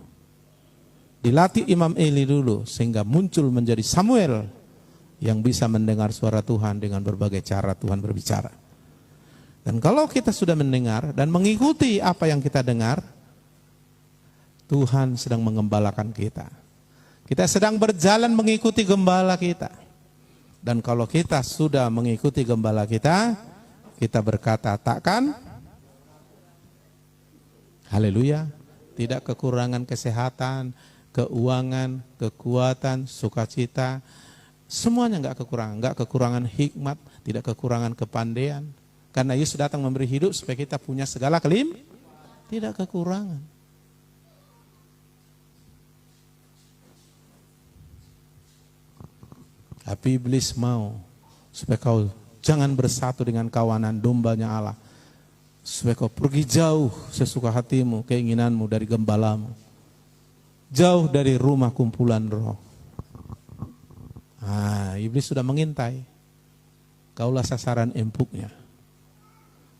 Speaker 2: Dilatih Imam Eli dulu sehingga muncul menjadi Samuel yang bisa mendengar suara Tuhan dengan berbagai cara Tuhan berbicara. Dan kalau kita sudah mendengar dan mengikuti apa yang kita dengar, Tuhan sedang mengembalakan kita. Kita sedang berjalan mengikuti gembala kita. Dan kalau kita sudah mengikuti gembala kita, kita berkata takkan, haleluya, tidak kekurangan kesehatan, keuangan, kekuatan, sukacita, semuanya enggak kekurangan hikmat, tidak kekurangan kepandaian. Karena Yesus datang memberi hidup supaya kita punya segala tidak kekurangan. Tapi iblis mau supaya kau jangan bersatu dengan kawanan dombanya Allah. Supaya kau pergi jauh sesuka hatimu, keinginanmu dari gembalamu. Jauh dari rumah kumpulan roh. Iblis sudah mengintai. Kaulah sasaran empuknya.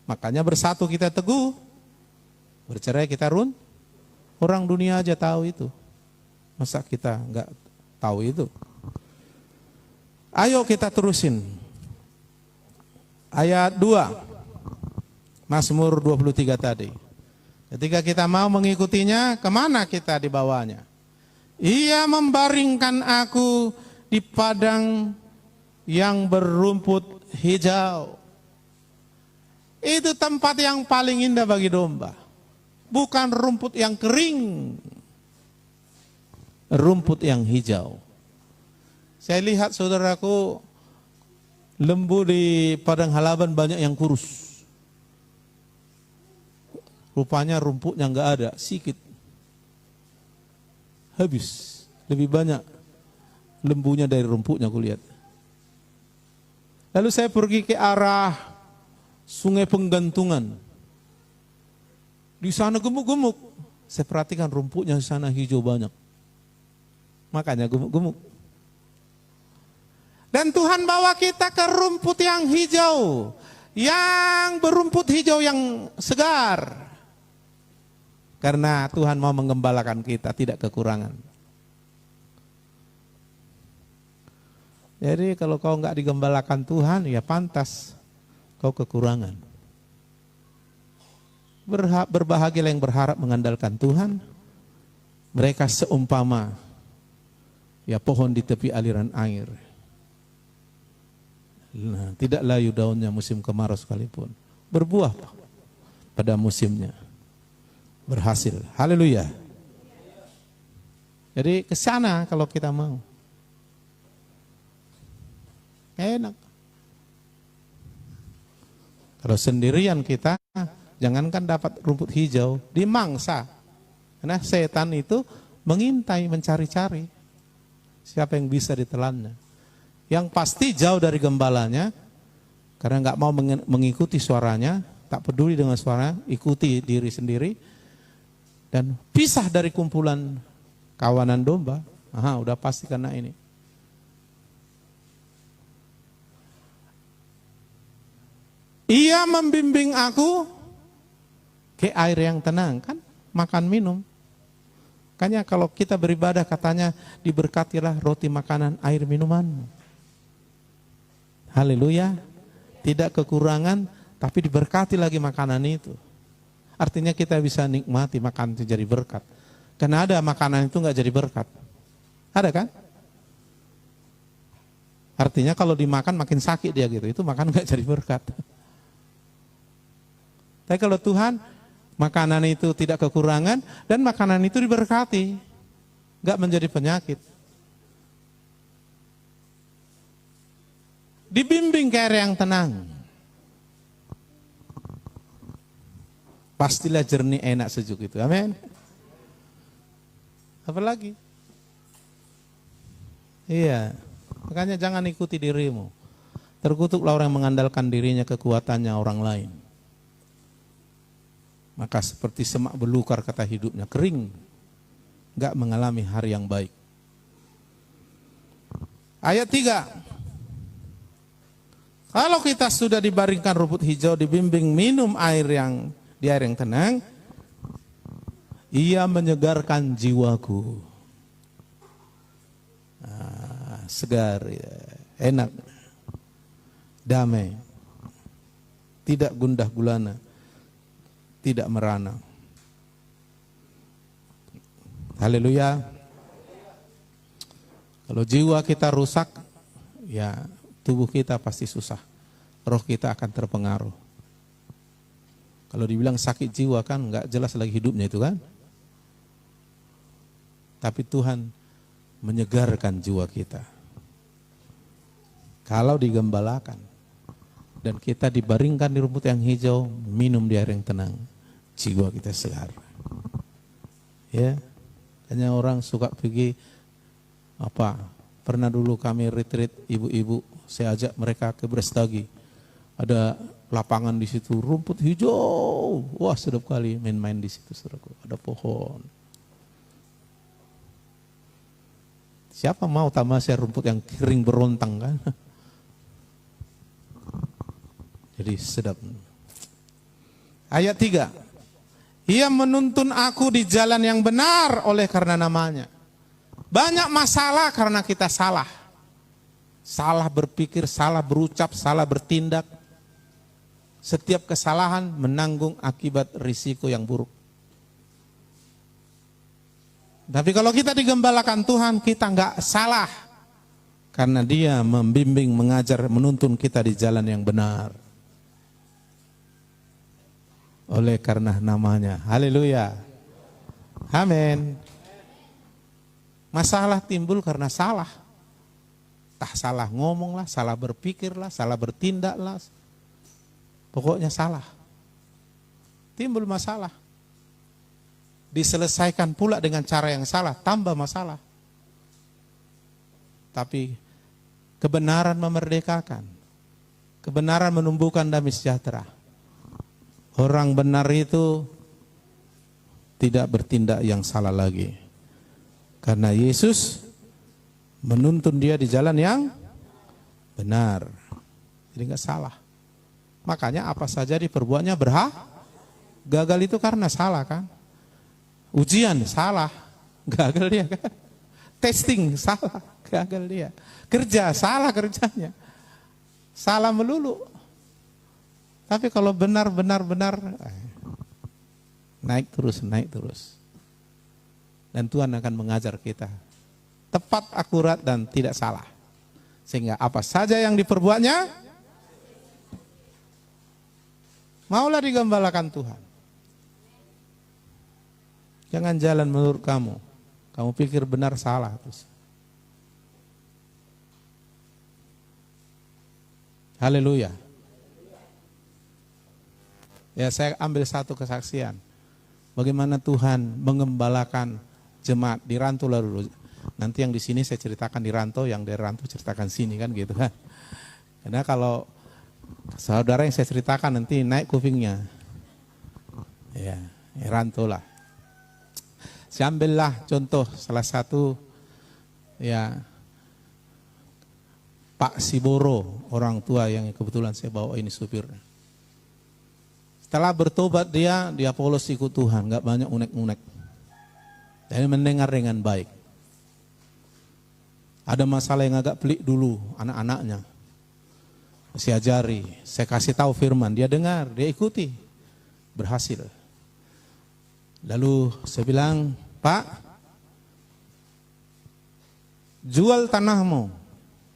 Speaker 2: Makanya bersatu kita teguh. Bercerai kita Orang dunia aja tahu itu. Masa kita enggak tahu itu? Ayo kita terusin. Ayat 2. Mazmur 23 tadi. Ketika kita mau mengikutinya, kemana kita dibawanya? Ia membaringkan aku di padang yang berumput hijau. Itu tempat yang paling indah bagi domba. Bukan rumput yang kering. Rumput yang hijau. Saya lihat saudaraku, lembu di padang halaman banyak yang kurus. Rupanya rumputnya enggak ada, sikit. Habis. Lebih banyak lembunya dari rumputnya aku lihat. Lalu saya pergi ke arah Sungai Penggantungan. Di sana gemuk-gemuk. Saya perhatikan rumputnya di sana hijau banyak. Makanya gemuk-gemuk. Dan Tuhan bawa kita ke rumput yang hijau. Yang berumput hijau yang segar. Karena Tuhan mau mengembalakan kita, tidak kekurangan. Jadi kalau kau enggak digembalakan Tuhan, ya pantas kau kekurangan. Berbahagialah yang berharap mengandalkan Tuhan. Mereka seumpama ya pohon di tepi aliran air. Nah, tidak layu daunnya musim kemarau sekalipun. Berbuah pada musimnya. Berhasil. Haleluya. Jadi ke sana kalau kita mau. Enak. Kalau sendirian kita, jangankan dapat rumput hijau, dimangsa. Karena setan itu mengintai, mencari-cari. Siapa yang bisa ditelannya. Yang pasti jauh dari gembalanya, karena nggak mau mengikuti suaranya, tak peduli dengan suara, ikuti diri sendiri, dan pisah dari kumpulan kawanan domba. Udah pasti karena ini. Ia membimbing aku ke air yang tenang, kan makan minum. Makanya kalau kita beribadah katanya diberkatilah roti makanan air minumanmu. Haleluya. Tidak kekurangan, tapi diberkati lagi makanan itu. Artinya kita bisa nikmati makan itu jadi berkat. Karena ada makanan itu enggak jadi berkat. Ada kan? Artinya kalau dimakan makin sakit dia gitu. Itu makan enggak jadi berkat. Tapi kalau Tuhan, makanan itu tidak kekurangan dan makanan itu diberkati. Enggak menjadi penyakit. Dibimbing ke air yang tenang. Pastilah jernih, enak, sejuk itu. Amin. Apalagi? Iya. Makanya jangan ikuti dirimu. Terkutuklah orang yang mengandalkan dirinya, kekuatannya orang lain. Maka seperti semak belukar kata hidupnya, kering. Enggak mengalami hari yang baik. Ayat 3. Kalau kita sudah dibaringkan rumput hijau, dibimbing minum air yang di air yang tenang, ia menyegarkan jiwaku. Segar. Ya. enak, damai, tidak gundah gulana, tidak merana. Haleluya. Kalau jiwa kita rusak, ya tubuh kita pasti susah. Roh kita akan terpengaruh. Kalau dibilang sakit jiwa kan nggak jelas lagi hidupnya itu kan. Tapi Tuhan menyegarkan jiwa kita. Kalau digembalakan dan kita dibaringkan di rumput yang hijau, minum di air yang tenang, jiwa kita segar. Ya, hanya orang suka pergi pernah dulu kami retreat ibu-ibu, saya ajak mereka ke Brastagi. Ada lapangan di situ, rumput hijau. Wah, sedap kali main-main di situ, saudaraku. Ada pohon. Siapa mau tamasya rumput yang kering berontang kan? Jadi sedap. Ayat 3. Ia menuntun aku di jalan yang benar oleh karena namanya. Banyak masalah karena kita salah. Salah berpikir, salah berucap, salah bertindak. Setiap kesalahan menanggung akibat risiko yang buruk. Tapi kalau kita digembalakan Tuhan, kita enggak salah. Karena Dia membimbing, mengajar, menuntun kita di jalan yang benar. Oleh karena namanya. Haleluya. Amin. Masalah timbul karena salah. Entah salah ngomong lah, salah berpikir lah, salah bertindak lah. Pokoknya salah. Timbul masalah. Diselesaikan pula dengan cara yang salah, tambah masalah. Tapi kebenaran memerdekakan. Kebenaran menumbuhkan damai sejahtera. Orang benar itu tidak bertindak yang salah lagi. Karena Yesus menuntun dia di jalan yang benar. Jadi enggak salah. Makanya apa saja diperbuatnya berhak. Gagal itu karena salah kan. Ujian salah, gagal dia kan. Testing salah, gagal dia. Kerja salah kerjanya. Salah melulu. Tapi kalau benar, naik terus. Dan Tuhan akan mengajar kita. Tepat, akurat, dan tidak salah. Sehingga apa saja yang diperbuatnya, maulah digembalakan Tuhan. Jangan jalan menurut kamu. Kamu pikir benar salah terus. Haleluya. Ya, saya ambil satu kesaksian. Bagaimana Tuhan mengembalakan jemaat di Rantau dulu. Nanti yang di sini saya ceritakan di Rantau, yang dari Rantau ceritakan sini kan gitu kan. Karena kalau saudara yang saya ceritakan nanti naik kupingnya. Ya, Rantau lah. Saya ambillah contoh salah satu ya Pak Siboro, orang tua yang kebetulan saya bawa ini supirnya. Setelah bertobat dia polos ikut Tuhan, nggak banyak unek-unek. Dan mendengar dengan baik. Ada masalah yang agak pelik dulu anak-anaknya. Saya ajari, saya kasih tahu firman, dia dengar, dia ikuti, berhasil. Lalu saya bilang, Pak, jual tanahmu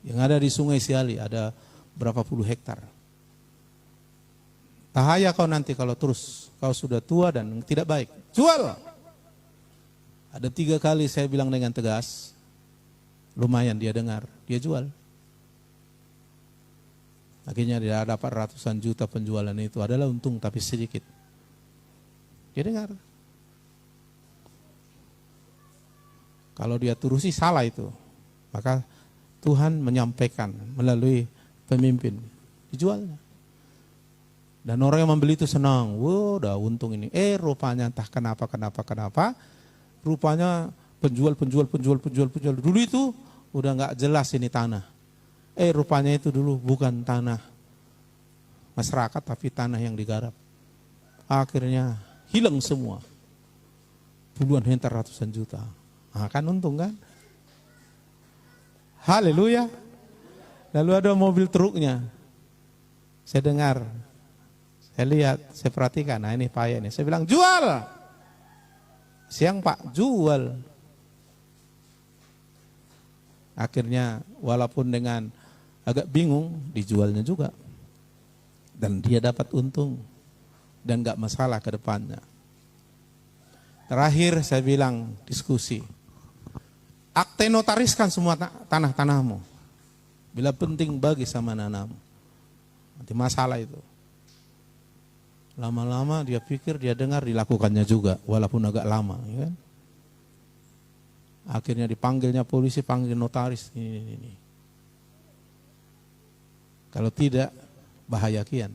Speaker 2: yang ada di Sungai Siali, ada berapa puluh hektar. Bahaya kau nanti kalau terus, kau sudah tua dan tidak baik. Jual. Ada 3 kali saya bilang dengan tegas, lumayan dia dengar, dia jual. Akhirnya dia dapat ratusan juta penjualan itu, adalah untung tapi sedikit. Dia dengar. Kalau dia terusi salah itu, maka Tuhan menyampaikan melalui pemimpin, dijualnya. Dan orang yang membeli itu senang, wah udah untung ini. Rupanya entah kenapa, rupanya penjual. Dulu itu udah nggak jelas ini tanah. Rupanya itu dulu bukan tanah masyarakat, tapi tanah yang digarap. Akhirnya hilang semua. Puluhan hektar, ratusan juta. Kan untung kan? Haleluya. Lalu ada mobil truknya. Saya dengar, saya lihat, saya perhatikan. Nah ini payah ini. Saya bilang jual. Siang Pak, jual. Akhirnya walaupun dengan agak bingung, dijualnya juga. Dan dia dapat untung. Dan gak masalah ke depannya. Terakhir saya bilang diskusi. Akte notariskan semua tanah-tanahmu. Bila penting bagi sama nanamu. Nanti masalah itu. Lama-lama dia pikir, dia dengar, dilakukannya juga. Walaupun agak lama. Ya kan? Akhirnya dipanggilnya polisi, panggil notaris. Ini. Kalau tidak, bahaya kian.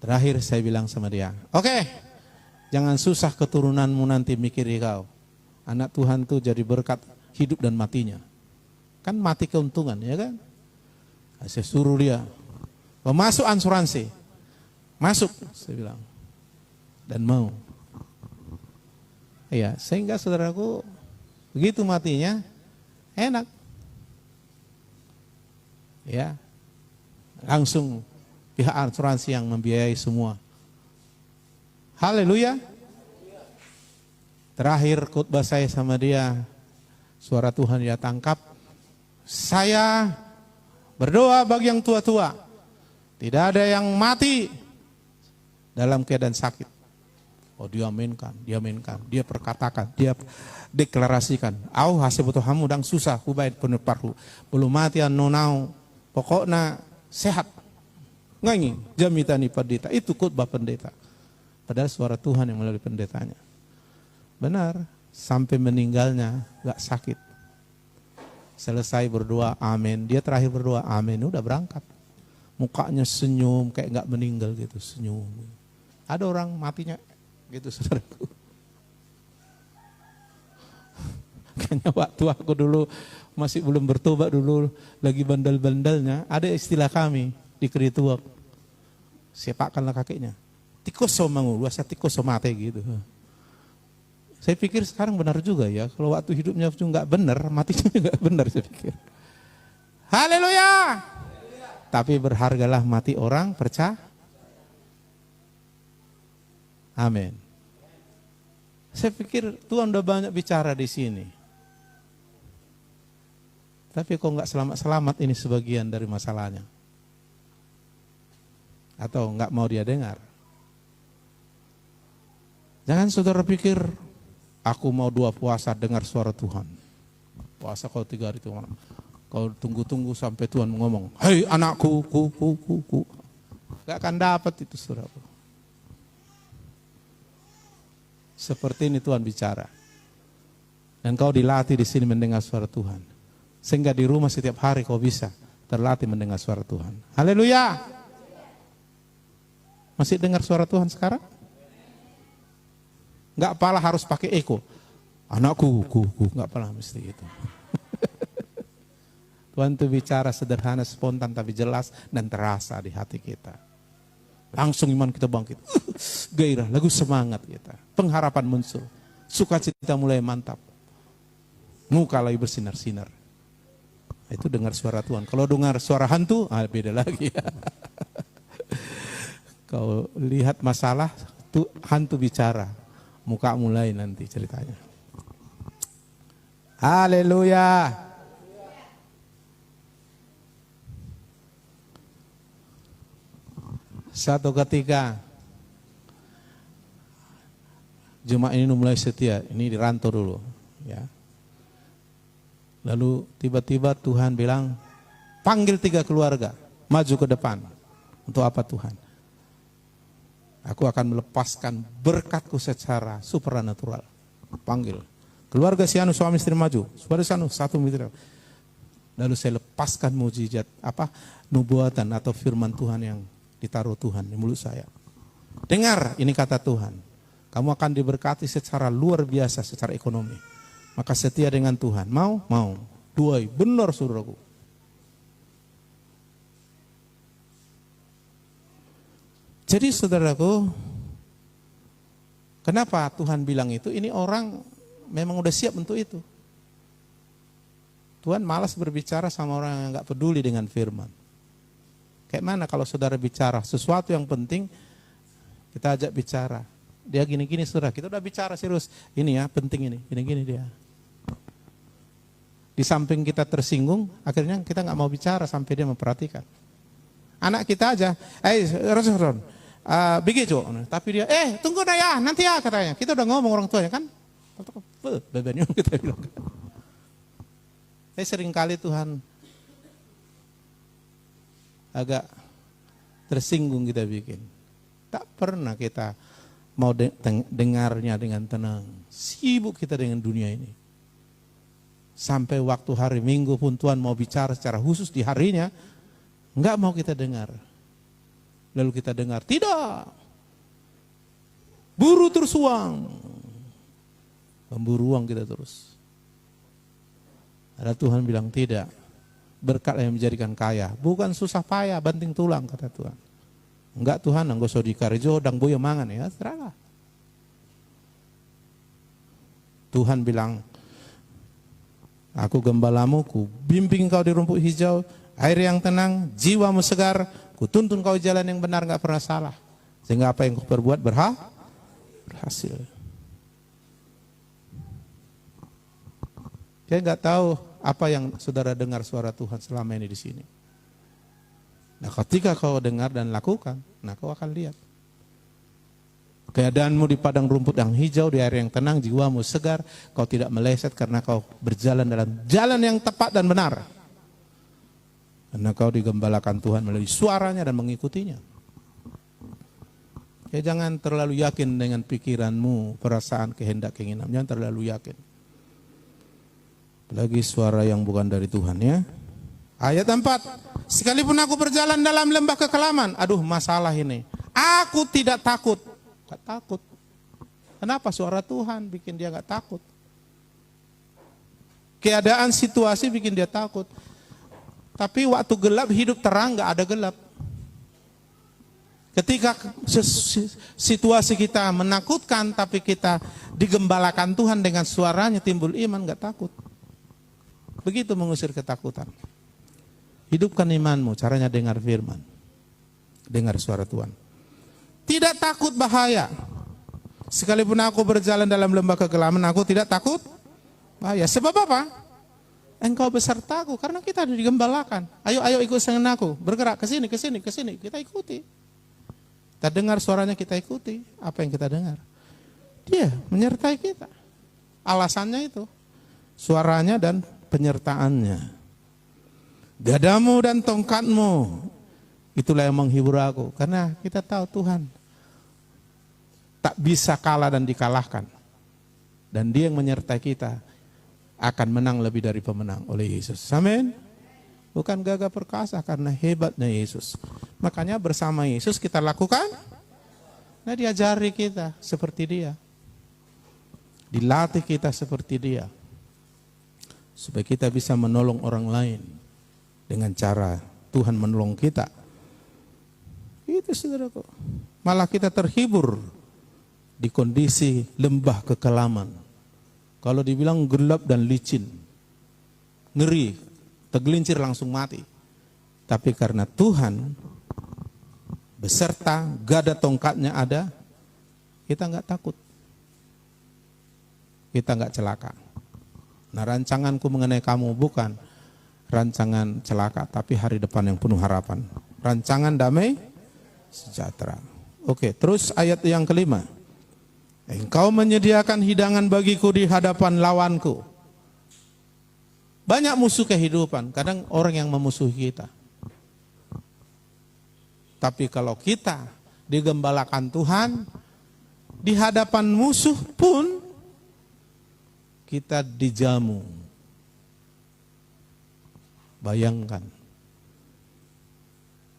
Speaker 2: Terakhir saya bilang sama dia, oke, jangan susah keturunanmu nanti mikiri kau. Anak Tuhan tuh jadi berkat hidup dan matinya. Kan mati keuntungan, ya kan? Saya suruh dia, masuk asuransi. Masuk, saya bilang. Dan mau. Ya, sehingga saudaraku, begitu matinya, enak. Ya, langsung pihak asuransi yang membiayai semua. Haleluya. Terakhir khotbah saya sama dia, suara Tuhan dia tangkap. Saya berdoa bagi yang tua-tua. Tidak ada yang mati dalam keadaan sakit. Oh dia aminkan, dia perkatakan, dia deklarasikan. Au hasil betul hamu dang susah, hubaid penuh parhu. Belum mati nonau, pokoknya sehat. Ngangi, jamitani pendeta. Itu khotbah pendeta. Padahal suara Tuhan yang melalui pendetanya. Benar, sampai meninggalnya gak sakit. Selesai berdoa, amin. Dia terakhir berdoa, amin. Udah berangkat. Mukanya senyum, kayak gak meninggal gitu, senyum. Ada orang matinya gitu, saudaraku. Kayaknya waktu aku dulu masih belum bertobat dulu, lagi bandel-bandelnya, ada istilah kami di Kerituak. Sepakkanlah kakinya. Tikus somangu, luasnya tikus somate gitu. Saya pikir sekarang benar juga ya, kalau waktu hidupnya juga nggak benar, matinya juga benar saya pikir. Haleluya. Tapi berhargalah mati orang percaya. Amin. Saya pikir Tuhan udah banyak bicara di sini. Tapi kok nggak selamat-selamat ini sebagian dari masalahnya. Atau nggak mau dia dengar. Jangan saudara pikir, aku mau 2 puasa dengar suara Tuhan. Puasa kau 3 hari Tuhan. Kau tunggu-tunggu sampai Tuhan ngomong, hei anakku, ku. Gak akan dapat itu saudara. Seperti ini Tuhan bicara. Dan kau dilatih di sini mendengar suara Tuhan. Sehingga di rumah setiap hari kau bisa terlatih mendengar suara Tuhan. Haleluya. Masih dengar suara Tuhan sekarang? Enggak apalah harus pakai eko. Anakku, enggak apalah mesti itu. Tuhan itu bicara sederhana, spontan tapi jelas dan terasa di hati kita. Langsung iman kita bangkit. Gairah, lagu semangat kita. Pengharapan muncul. Sukacita mulai mantap. Muka lagi bersinar-sinar. Itu dengar suara Tuhan. Kalau dengar suara hantu, beda lagi. Kau lihat masalah, hantu bicara. Muka mulai nanti ceritanya. Haleluya. Satu ketika jemaat ini mulai setia, ini dirantau dulu, ya. Lalu tiba-tiba Tuhan bilang, panggil 3 keluarga, maju ke depan. Untuk apa Tuhan? Aku akan melepaskan berkatku secara supranatural. Panggil. Keluarga si anu suami istri maju. Suara sanu satu mitra. Lalu saya lepaskan mujizat nubuatan atau firman Tuhan yang ditaruh Tuhan di mulut saya. Dengar, ini kata Tuhan. Kamu akan diberkati secara luar biasa secara ekonomi. Maka setia dengan Tuhan. Mau? Mau. Duai. Benar saudaraku. Jadi saudaraku, kenapa Tuhan bilang itu? Ini orang memang udah siap untuk itu. Tuhan malas berbicara sama orang yang nggak peduli dengan firman. Kayak mana kalau saudara bicara sesuatu yang penting, kita ajak bicara. Dia gini-gini saudara, kita udah bicara serius. Ini ya penting ini, gini-gini dia. Di samping kita tersinggung, akhirnya kita nggak mau bicara sampai dia memperhatikan. Anak kita aja, Ron, begitu. Tapi dia, tunggu dah ya, nanti ya katanya. Kita udah ngomong orang tuanya kan, bebannya kita bilang. Seringkali Tuhan agak tersinggung kita bikin. Tak pernah kita mau dengarnya dengan tenang. Sibuk kita dengan dunia ini. Sampai waktu hari Minggu pun Tuhan mau bicara secara khusus di harinya, enggak mau kita dengar. Lalu kita dengar, tidak. Buru terus uang. Memburu uang kita terus. Ada Tuhan bilang tidak. Berkat yang menjadikan kaya. Bukan susah payah, banting tulang kata Tuhan. Enggak Tuhan, enggak usah dikarejo, dang boyo mangan ya, serahlah. Tuhan bilang, aku gembalamu, ku bimbing kau di rumput hijau, air yang tenang, jiwamu segar, ku tuntun kau jalan yang benar, enggak pernah salah. Sehingga apa yang kau perbuat berhasil. Saya enggak tahu apa yang saudara dengar suara Tuhan selama ini di sini. Nah, ketika kau dengar dan lakukan, nah kau akan lihat. Keadaanmu di padang rumput yang hijau, di air yang tenang, jiwamu segar, kau tidak meleset karena kau berjalan dalam jalan yang tepat dan benar. Karena kau digembalakan Tuhan melalui suaranya dan mengikutinya. Ya, jangan terlalu yakin dengan pikiranmu, perasaan, kehendak, keinginan. Jangan terlalu yakin. Lagi suara yang bukan dari Tuhan ya. Ayat 4. Sekalipun aku berjalan dalam lembah kekelaman. Aduh, masalah ini. Aku tidak takut. Gak takut. Kenapa? Suara Tuhan bikin dia gak takut. Keadaan situasi bikin dia takut. Tapi waktu gelap hidup terang, gak ada gelap. Ketika situasi kita menakutkan, tapi kita digembalakan Tuhan dengan suaranya, timbul iman, gak takut. Begitu mengusir ketakutan. Hidupkan imanmu, caranya dengar firman. Dengar suara Tuhan. Tidak takut bahaya. Sekalipun aku berjalan dalam lembah kegelapan, aku tidak takut bahaya. Sebab apa? Engkau besertaku, karena kita digembalakan. Ayo ikut dengan aku, bergerak ke sini, ke sini, ke sini. Kita ikuti. Kita dengar suaranya, kita ikuti. Apa yang kita dengar? Dia menyertai kita. Alasannya itu. Suaranya dan penyertaannya. Gadamu dan tongkatmu, itulah yang menghibur aku. Karena kita tahu Tuhan tak bisa kalah dan dikalahkan. Dan dia yang menyertai kita akan menang lebih dari pemenang oleh Yesus. Amin. Bukan gagah perkasa, karena hebatnya Yesus. Makanya bersama Yesus kita lakukan. Nah, diajari kita seperti dia. Dilatih kita seperti dia. Supaya kita bisa menolong orang lain. Dengan cara Tuhan menolong kita. Itu saudaraku. Malah kita terhibur di kondisi lembah kekelaman. Kalau dibilang gelap dan licin, ngeri, tergelincir langsung mati. Tapi karena Tuhan beserta, gada tongkatnya ada, kita nggak takut. Kita nggak celaka. Nah, rancanganku mengenai kamu bukan rancangan celaka, tapi hari depan yang penuh harapan. Rancangan damai sejahtera. Oke, terus ayat yang kelima. Engkau menyediakan hidangan bagiku di hadapan lawanku. Banyak musuh kehidupan, kadang orang yang memusuhi kita. Tapi kalau kita digembalakan Tuhan, di hadapan musuh pun kita dijamu. Bayangkan,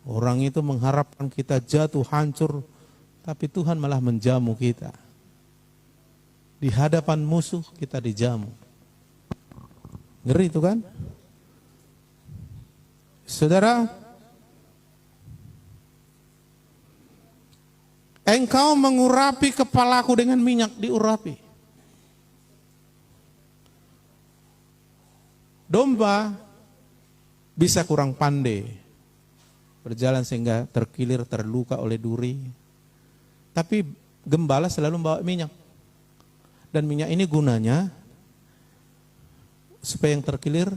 Speaker 2: orang itu mengharapkan kita jatuh, hancur, tapi Tuhan malah menjamu kita. Di hadapan musuh kita dijamu. Ngeri itu kan? Saudara, engkau mengurapi kepalaku dengan minyak diurapi. Domba bisa kurang pandai berjalan sehingga terkilir, terluka oleh duri. Tapi gembala selalu membawa minyak. Dan minyak ini gunanya supaya yang terkilir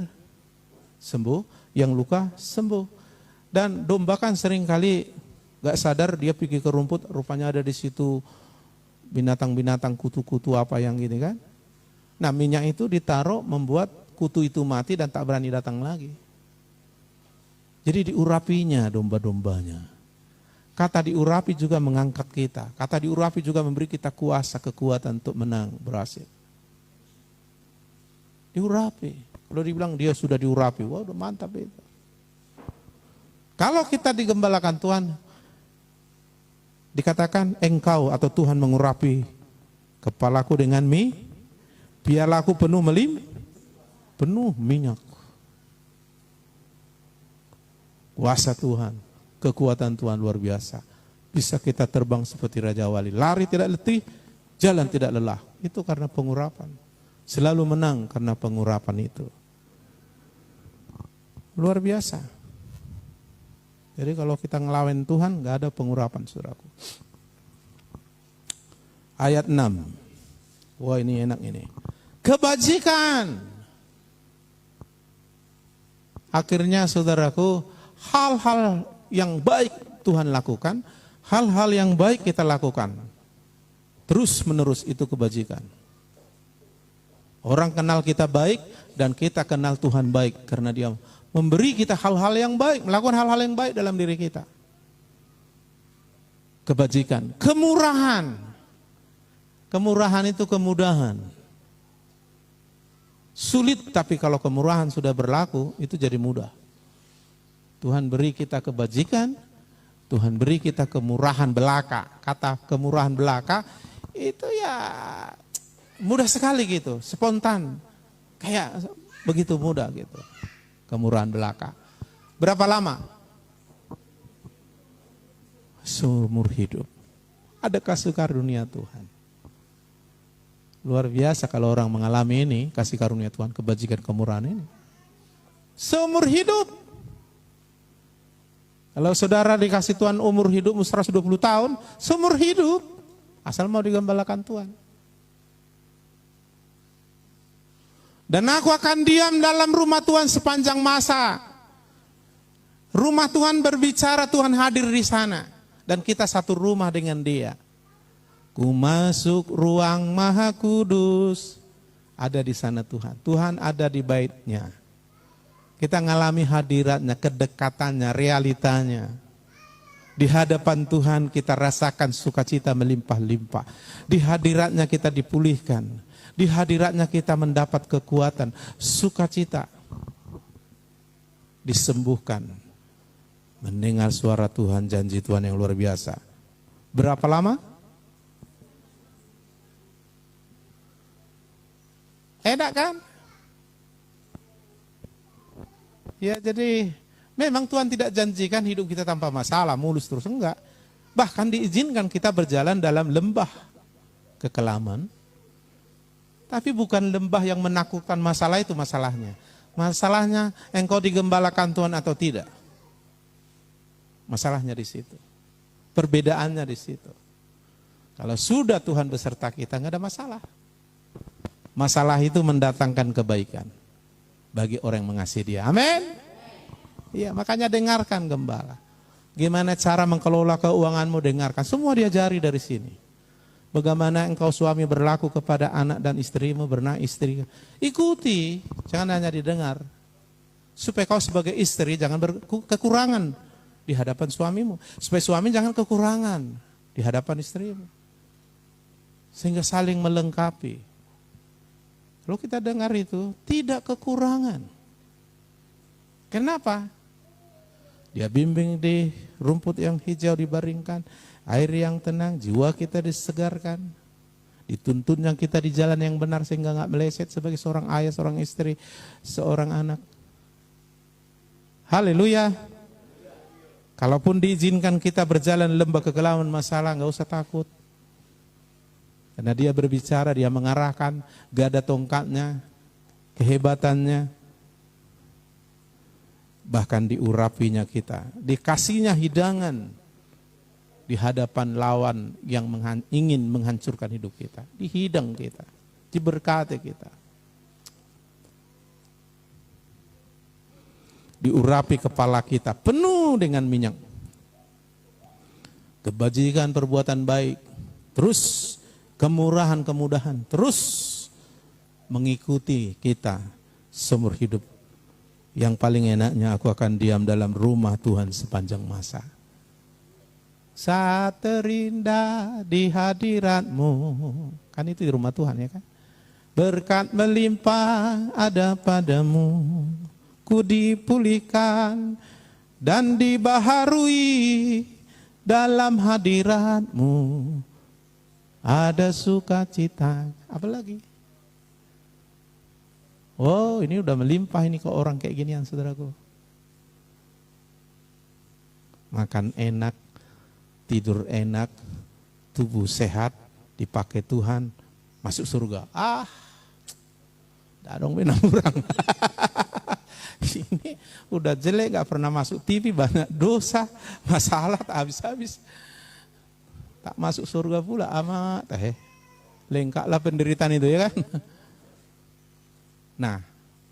Speaker 2: sembuh, yang luka sembuh. Dan domba kan seringkali gak sadar dia pergi ke rumput, rupanya ada di situ binatang-binatang, kutu-kutu apa yang gini kan. Nah minyak itu ditaruh membuat kutu itu mati dan tak berani datang lagi. Jadi diurapinya domba-dombanya. Kata diurapi juga mengangkat kita. Kata diurapi juga memberi kita kuasa, kekuatan untuk menang, berhasil. Diurapi. Kalau dibilang dia sudah diurapi, wah udah mantap itu. Kalau kita digembalakan Tuhan, dikatakan engkau atau Tuhan mengurapi kepalaku dengan biarlah aku penuh penuh minyak. Kuasa Tuhan, kekuatan Tuhan luar biasa. Bisa kita terbang seperti Raja Wali, lari tidak letih, jalan tidak lelah. Itu karena pengurapan. Selalu menang karena pengurapan itu. Luar biasa. Jadi kalau kita ngelawan Tuhan, gak ada pengurapan, saudaraku. Ayat 6. Wah ini enak ini. Kebajikan. Akhirnya saudaraku, hal-hal yang baik Tuhan lakukan, hal-hal yang baik kita lakukan. Terus menerus itu kebajikan. Orang kenal kita baik dan kita kenal Tuhan baik karena dia memberi kita hal-hal yang baik, melakukan hal-hal yang baik dalam diri kita. Kebajikan, kemurahan. Kemurahan itu kemudahan. Sulit, tapi kalau kemurahan sudah berlaku, itu jadi mudah. Tuhan beri kita kebajikan, Tuhan beri kita kemurahan belaka. Kata kemurahan belaka, itu ya mudah sekali gitu, spontan. Kayak begitu mudah gitu. Kemurahan belaka. Berapa lama? Seumur hidup. Ada kasih karunia Tuhan. Luar biasa kalau orang mengalami ini, kasih karunia Tuhan, kebajikan, kemurahan ini. Seumur hidup. Kalau saudara dikasih Tuhan umur hidupmu 120 tahun, seumur hidup. Asal mau digembalakan Tuhan. Dan aku akan diam dalam rumah Tuhan sepanjang masa. Rumah Tuhan berbicara, Tuhan hadir di sana. Dan kita satu rumah dengan Dia. Ku masuk ruang Maha Kudus. Ada di sana Tuhan. Tuhan ada di baitnya. Kita ngalami hadiratnya, kedekatannya, realitanya. Di hadapan Tuhan kita rasakan sukacita melimpah-limpah. Di hadiratnya kita dipulihkan. Di hadiratnya kita mendapat kekuatan, sukacita. Disembuhkan. Mendengar suara Tuhan, janji Tuhan yang luar biasa. Berapa lama? Enak kan? Ya jadi memang Tuhan tidak janjikan hidup kita tanpa masalah, mulus terus, enggak. Bahkan diizinkan kita berjalan dalam lembah kekelaman. Tapi bukan lembah yang menakutkan, masalah itu masalahnya. Masalahnya engkau digembalakan Tuhan atau tidak. Masalahnya di situ. Perbedaannya di situ. Kalau sudah Tuhan beserta kita, enggak ada masalah. Masalah itu mendatangkan kebaikan bagi orang yang mengasihi Dia. Amin. Iya, makanya dengarkan gembala. Gimana cara mengelola keuanganmu, dengarkan. Semua diajari dari sini. Bagaimana engkau suami berlaku kepada anak dan istrimu, benar istri. Ikuti, jangan hanya didengar. Supaya kau sebagai istri jangan berkekurangan di hadapan suamimu. Supaya suami jangan kekurangan di hadapan istrimu. Sehingga saling melengkapi. Kalau kita dengar itu, tidak kekurangan. Kenapa? Dia bimbing di rumput yang hijau dibaringkan, air yang tenang, jiwa kita disegarkan. Dituntunnya kita di jalan yang benar sehingga nggak meleset sebagai seorang ayah, seorang istri, seorang anak. Haleluya. Kalaupun diizinkan kita berjalan lembah kegelapan masalah, nggak usah takut. Karena Dia berbicara, Dia mengarahkan, gak ada tongkatnya, kehebatannya. bahkan diurapinya kita, dikasihnya hidangan di hadapan lawan yang ingin menghancurkan hidup kita, dihidang kita, diberkati kita. Diurapi kepala kita penuh dengan minyak. Kebajikan, perbuatan baik, terus kemurahan, kemudahan, terus mengikuti kita seumur hidup. Yang paling enaknya aku akan diam dalam rumah Tuhan sepanjang masa. Saat terindah di hadirat-Mu. Kan itu di rumah Tuhan ya kan. Berkat melimpah ada padamu. Ku dipulihkan dan dibaharui dalam hadirat-Mu. Ada sukacita. Apa lagi? Oh, ini udah melimpah ini ke orang kayak ginian, saudaraku. Makan enak, tidur enak, tubuh sehat, dipakai Tuhan, masuk surga. Dah dong benang orang. Ini udah jelek, gak pernah masuk TV, banyak dosa, masalah tak habis-habis. Tak masuk surga pula, amat. Lengkaplah penderitaan itu ya kan. Nah,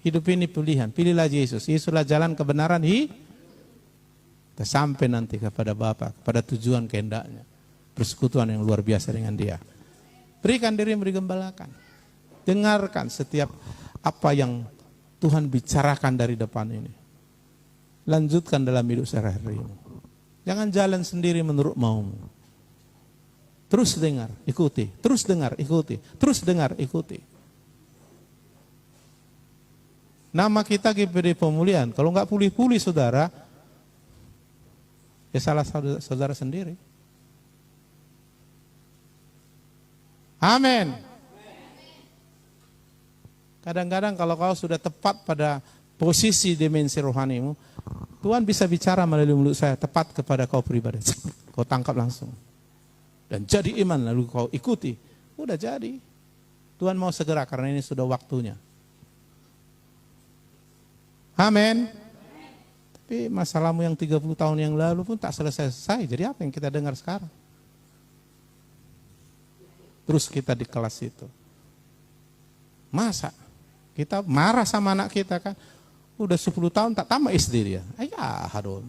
Speaker 2: hidup ini pilihan, pilihlah Yesus. Yesuslah jalan kebenaran, kita sampai nanti kepada Bapa, kepada tujuan kehendaknya. Persekutuan yang luar biasa dengan Dia. Berikan diri digembalakan. Dengarkan setiap apa yang Tuhan bicarakan dari depan ini. Lanjutkan dalam hidup sehari-harimu. Jangan jalan sendiri menurut maumu. Terus dengar, ikuti. Terus dengar, ikuti. Terus dengar, ikuti. Nama kita GPD Pemulihan. Kalau nggak pulih-pulih saudara, ya salah saudara sendiri. Amin. Kadang-kadang kalau kau sudah tepat pada posisi dimensi rohanimu, Tuhan bisa bicara melalui mulut saya tepat kepada kau pribadi. Kau tangkap langsung. Dan jadi iman lalu kau ikuti. Udah jadi. Tuhan mau segera karena ini sudah waktunya. Amin. Tapi masalahmu yang 30 tahun yang lalu pun tak selesai-selesai. Jadi apa yang kita dengar sekarang? Terus kita di kelas itu. Masa? Kita marah sama anak kita kan. Udah 10 tahun tak tamat SD dia. Ayah hadon.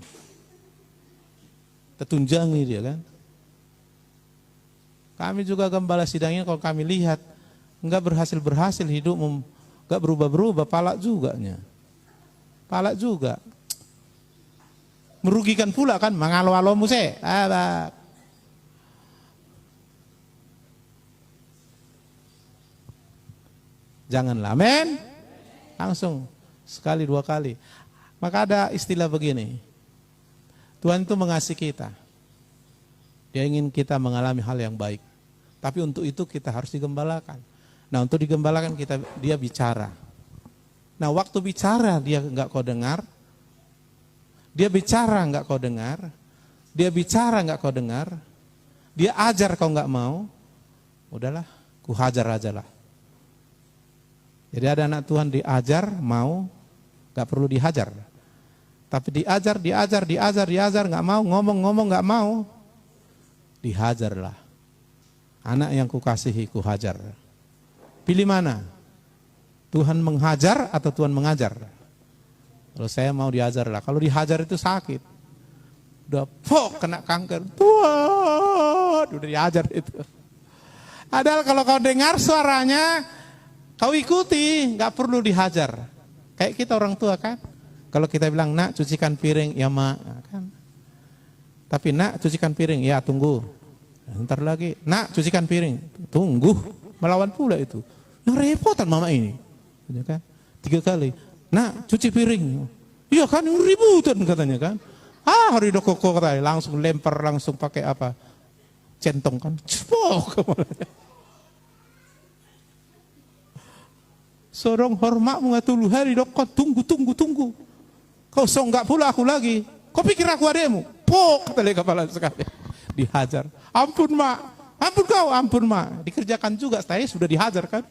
Speaker 2: Tertunjangi dia kan. Kami juga gembala sidangnya kalau kami lihat. Enggak berhasil hidup. Enggak berubah-berubah. Palak juganya. Palak juga. Merugikan pula kan. Mengalo-alomu se. Janganlah, amin. Langsung sekali dua kali. Maka ada istilah begini. Tuhan itu mengasihi kita. Dia ingin kita mengalami hal yang baik. Tapi untuk itu kita harus digembalakan. Nah, untuk digembalakan dia bicara. Nah, waktu bicara dia enggak kau dengar. Dia bicara enggak kau dengar. Dia bicara enggak kau dengar. Dia ajar kau enggak mau. Udahlah, ku hajar aja lah. Jadi ada anak Tuhan diajar, mau, gak perlu dihajar. Tapi diajar, gak mau, ngomong, gak mau. Dihajarlah. Anak yang kukasihi, kuhajar. Pilih mana? Tuhan menghajar atau Tuhan mengajar? Kalau saya mau diajar lah. Kalau dihajar itu sakit. Udah kena kanker. Tuhan, udah diajar itu. Padahal kalau kau dengar suaranya, kau ikuti, nggak perlu dihajar. Kayak kita orang tua kan. Kalau kita bilang, nak cucikan piring, ya mak. Kan. Tapi nak cucikan piring, ya tunggu. Ntar lagi, nak cucikan piring, tunggu. Melawan pula itu. Yang repotan mama ini. Ya kan? 3 kali, nak cuci piring. Iya kan, ributan katanya kan. Hari dokoko katanya, langsung lempar, langsung pakai apa? Centong kan. Cepok kepalanya. Sorong hormat mengatulu hari dok, kau tunggu. Kau songgak pula aku lagi. Kau pikir aku ademu? Pok, kata kepala sekali. Dihajar. Ampun mak, ampun mak. Dikerjakan juga, saya sudah dihajar kan.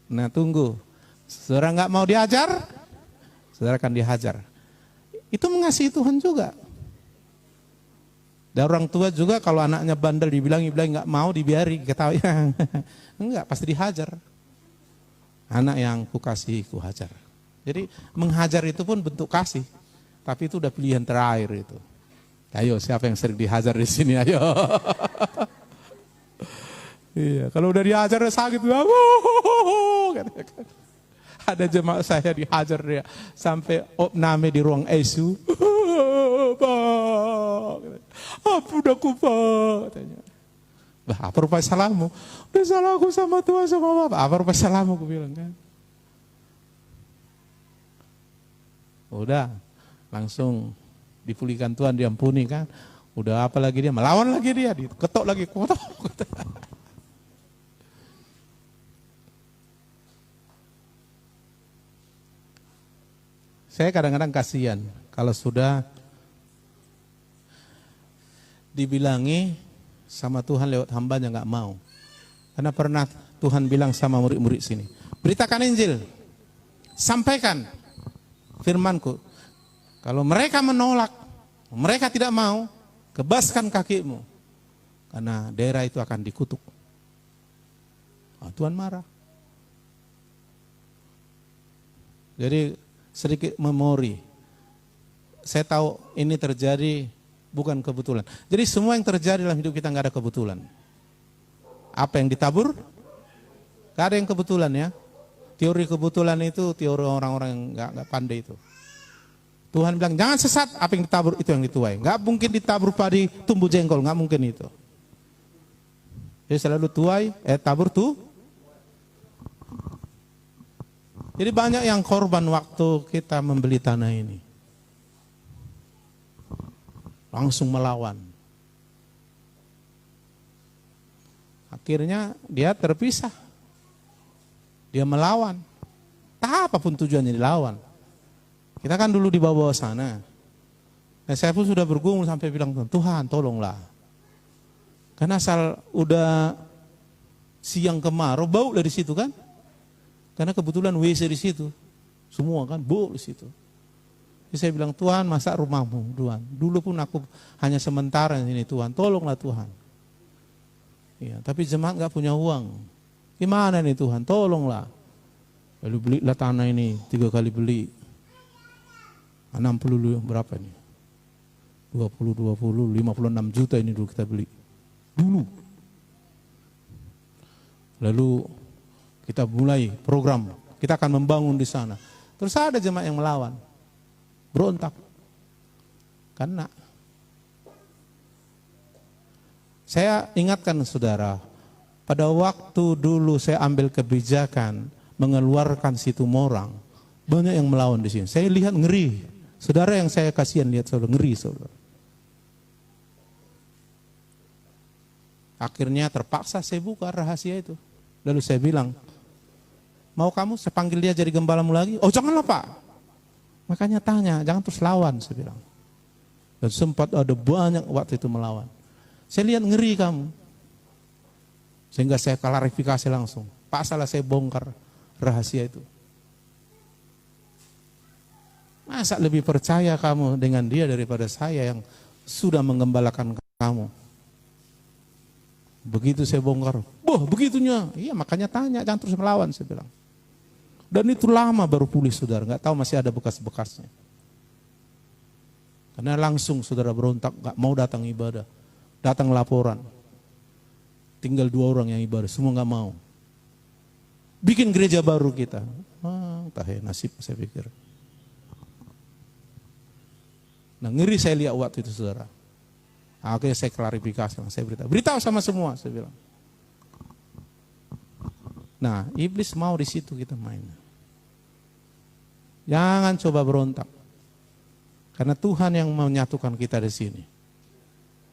Speaker 2: Nah tunggu. Saudara nggak mau diajar, saudara akan dihajar. Itu mengasihi Tuhan juga. Dan orang tua juga kalau anaknya bandel dibilang nggak mau, dibiari, ketahui. Enggak, pasti dihajar. Anak yang kukasihi kuhajar. Jadi menghajar itu pun bentuk kasih. Tapi itu udah pilihan terakhir itu. Ayo, siapa yang sering dihajar di sini? Ayo. Iya, kalau udah dihajar sakit. Ada jemaah saya dihajar dia sampai opname di ruang ICU. Ampun aku Pak, katanya. Bah, apa rupanya salahmu? Udah salah aku sama Tuhan sama Bapak. Apa rupanya salahmu, aku bilang kan. Udah, langsung dipulihkan Tuhan, diampuni kan. Udah apa lagi dia, melawan lagi dia, diketok lagi, ketok. Saya kadang-kadang kasihan kalau sudah dibilangi sama Tuhan lewat hambanya nggak mau. Karena pernah Tuhan bilang sama murid-murid sini, beritakan Injil, sampaikan firmanku. Kalau mereka menolak, mereka tidak mau, kebaskan kakimu. Karena daerah itu akan dikutuk. Tuhan marah. Jadi sedikit memori. Saya tahu ini terjadi bukan kebetulan. Jadi semua yang terjadi dalam hidup kita nggak ada kebetulan. Apa yang ditabur? Nggak ada yang kebetulan ya. Teori kebetulan itu teori orang-orang yang nggak pandai itu. Tuhan bilang jangan sesat, apa yang ditabur itu yang dituai. Nggak mungkin ditabur padi tumbuh jengkol, nggak mungkin itu. Jadi selalu tuai, tabur tuh. Jadi banyak yang korban waktu kita membeli tanah ini. Langsung melawan. Akhirnya dia terpisah. Dia melawan. Tak apapun tujuannya dilawan. Kita kan dulu di bawah sana. Nah, saya pun sudah bergumul sampai bilang, Tuhan tolonglah. Karena asal udah siang kemarau, bau dari situ kan. Karena kebetulan WC di situ. Semua kan bau di situ. Jadi saya bilang, Tuhan masa rumahmu Tuhan. Dulu pun aku hanya sementara ini Tuhan. Tolonglah Tuhan. Ya, tapi jemaat gak punya uang. Gimana nih Tuhan? Tolonglah. Lalu belilah tanah ini 3 kali beli. 60 berapa nih? 20, 56 juta ini dulu kita beli. Dulu. Lalu kita mulai program, kita akan membangun di sana. Terus ada jemaat yang melawan, berontak. Karena saya ingatkan saudara, pada waktu dulu saya ambil kebijakan mengeluarkan situ Morang, banyak yang melawan di sini. Saya lihat ngeri. Saudara yang saya kasihan lihat saudara, ngeri saudara. Akhirnya terpaksa saya buka rahasia itu. Lalu saya bilang, mau kamu saya panggil dia jadi gembalamu lagi? Oh janganlah Pak. Makanya tanya, jangan terus lawan saya bilang. Dan sempat ada banyak waktu itu melawan. Saya lihat ngeri kamu. Sehingga saya klarifikasi langsung. Pak salah saya bongkar rahasia itu. Masa lebih percaya kamu dengan dia daripada saya yang sudah menggembalakan kamu. Begitu saya bongkar, begitunya. Iya makanya tanya, jangan terus melawan saya bilang. Dan itu lama baru pulih saudara, nggak tahu masih ada bekas-bekasnya. Karena langsung saudara berontak, nggak mau datang ibadah, datang laporan. Tinggal 2 orang yang ibadah, semua nggak mau. Bikin gereja baru kita, nasib saya pikir. Nah ngeri saya lihat waktu itu saudara. Akhirnya saya klarifikasi, saya beritahu sama semua, saya bilang. Nah, iblis mau di situ kita main. Jangan coba berontak. Karena Tuhan yang menyatukan kita di sini.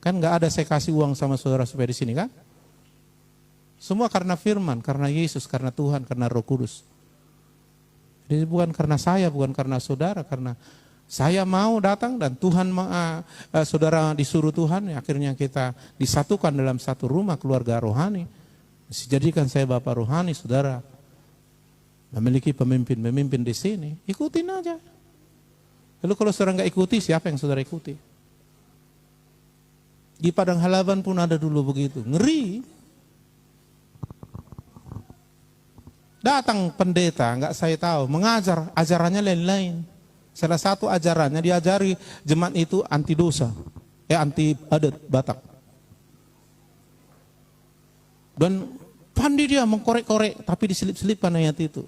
Speaker 2: Kan nggak ada saya kasih uang sama saudara supaya di sini kan? Semua karena firman, karena Yesus, karena Tuhan, karena Roh Kudus. Jadi bukan karena saya, bukan karena saudara, karena saya mau datang dan Tuhan, saudara disuruh Tuhan, akhirnya kita disatukan dalam satu rumah keluarga rohani. Dijadikan saya Bapak rohani, saudara. memiliki pemimpin di sini, ikutin aja. Lalu kalau saudara nggak ikuti, siapa yang saudara ikuti? Di Padang Halaban pun ada dulu begitu, ngeri. Datang pendeta, nggak saya tahu, mengajar, ajarannya lain-lain. Salah satu ajarannya diajari jemaat itu anti dosa, anti adat Batak. Dan pandai dia mengkorek-korek, tapi diselip-selipkan ayat itu.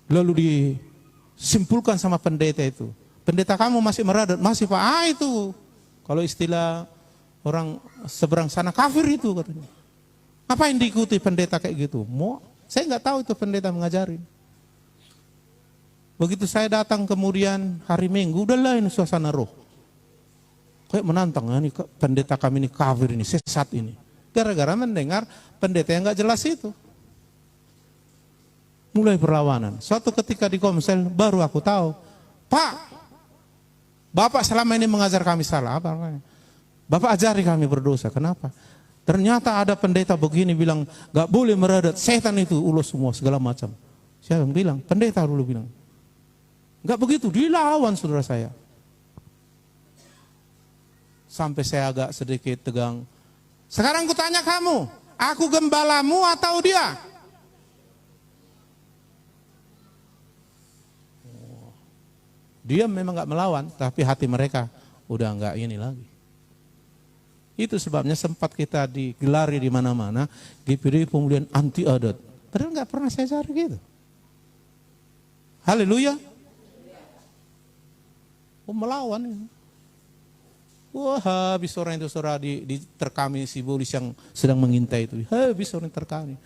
Speaker 2: Lalu disimpulkan sama pendeta itu, pendeta kamu masih meradat, masih Pak, itu. Kalau istilah orang seberang sana kafir itu katanya. Ngapain diikuti pendeta kayak gitu? Saya nggak tahu itu pendeta mengajarin. Begitu saya datang kemudian hari Minggu, udah lain suasana roh. Kayak menantang, ini pendeta kami ini kafir ini, sesat ini. Gara-gara mendengar pendeta yang nggak jelas itu. Mulai perlawanan. Suatu ketika di Komsel baru aku tahu, Pak, Bapak selama ini mengajar kami salah. Apa namanya? Bapak ajari kami berdosa. Kenapa? Ternyata ada pendeta begini bilang, gak boleh meradat, setan itu ulos semua segala macam. Siapa yang bilang? Pendeta dulu bilang. Gak begitu, dilawan saudara saya. Sampai saya agak sedikit tegang. Sekarang ku tanya kamu, aku gembalamu atau dia? Dia memang gak melawan, tapi hati mereka udah gak ini lagi. Itu sebabnya sempat kita digelari di mana-mana, GPD pemulihan anti adat. Padahal nggak pernah saya cari gitu. Haleluya. Melawan. Wah, habis orang itu saudara diterkami si polis yang sedang mengintai itu. Habis orang terkami.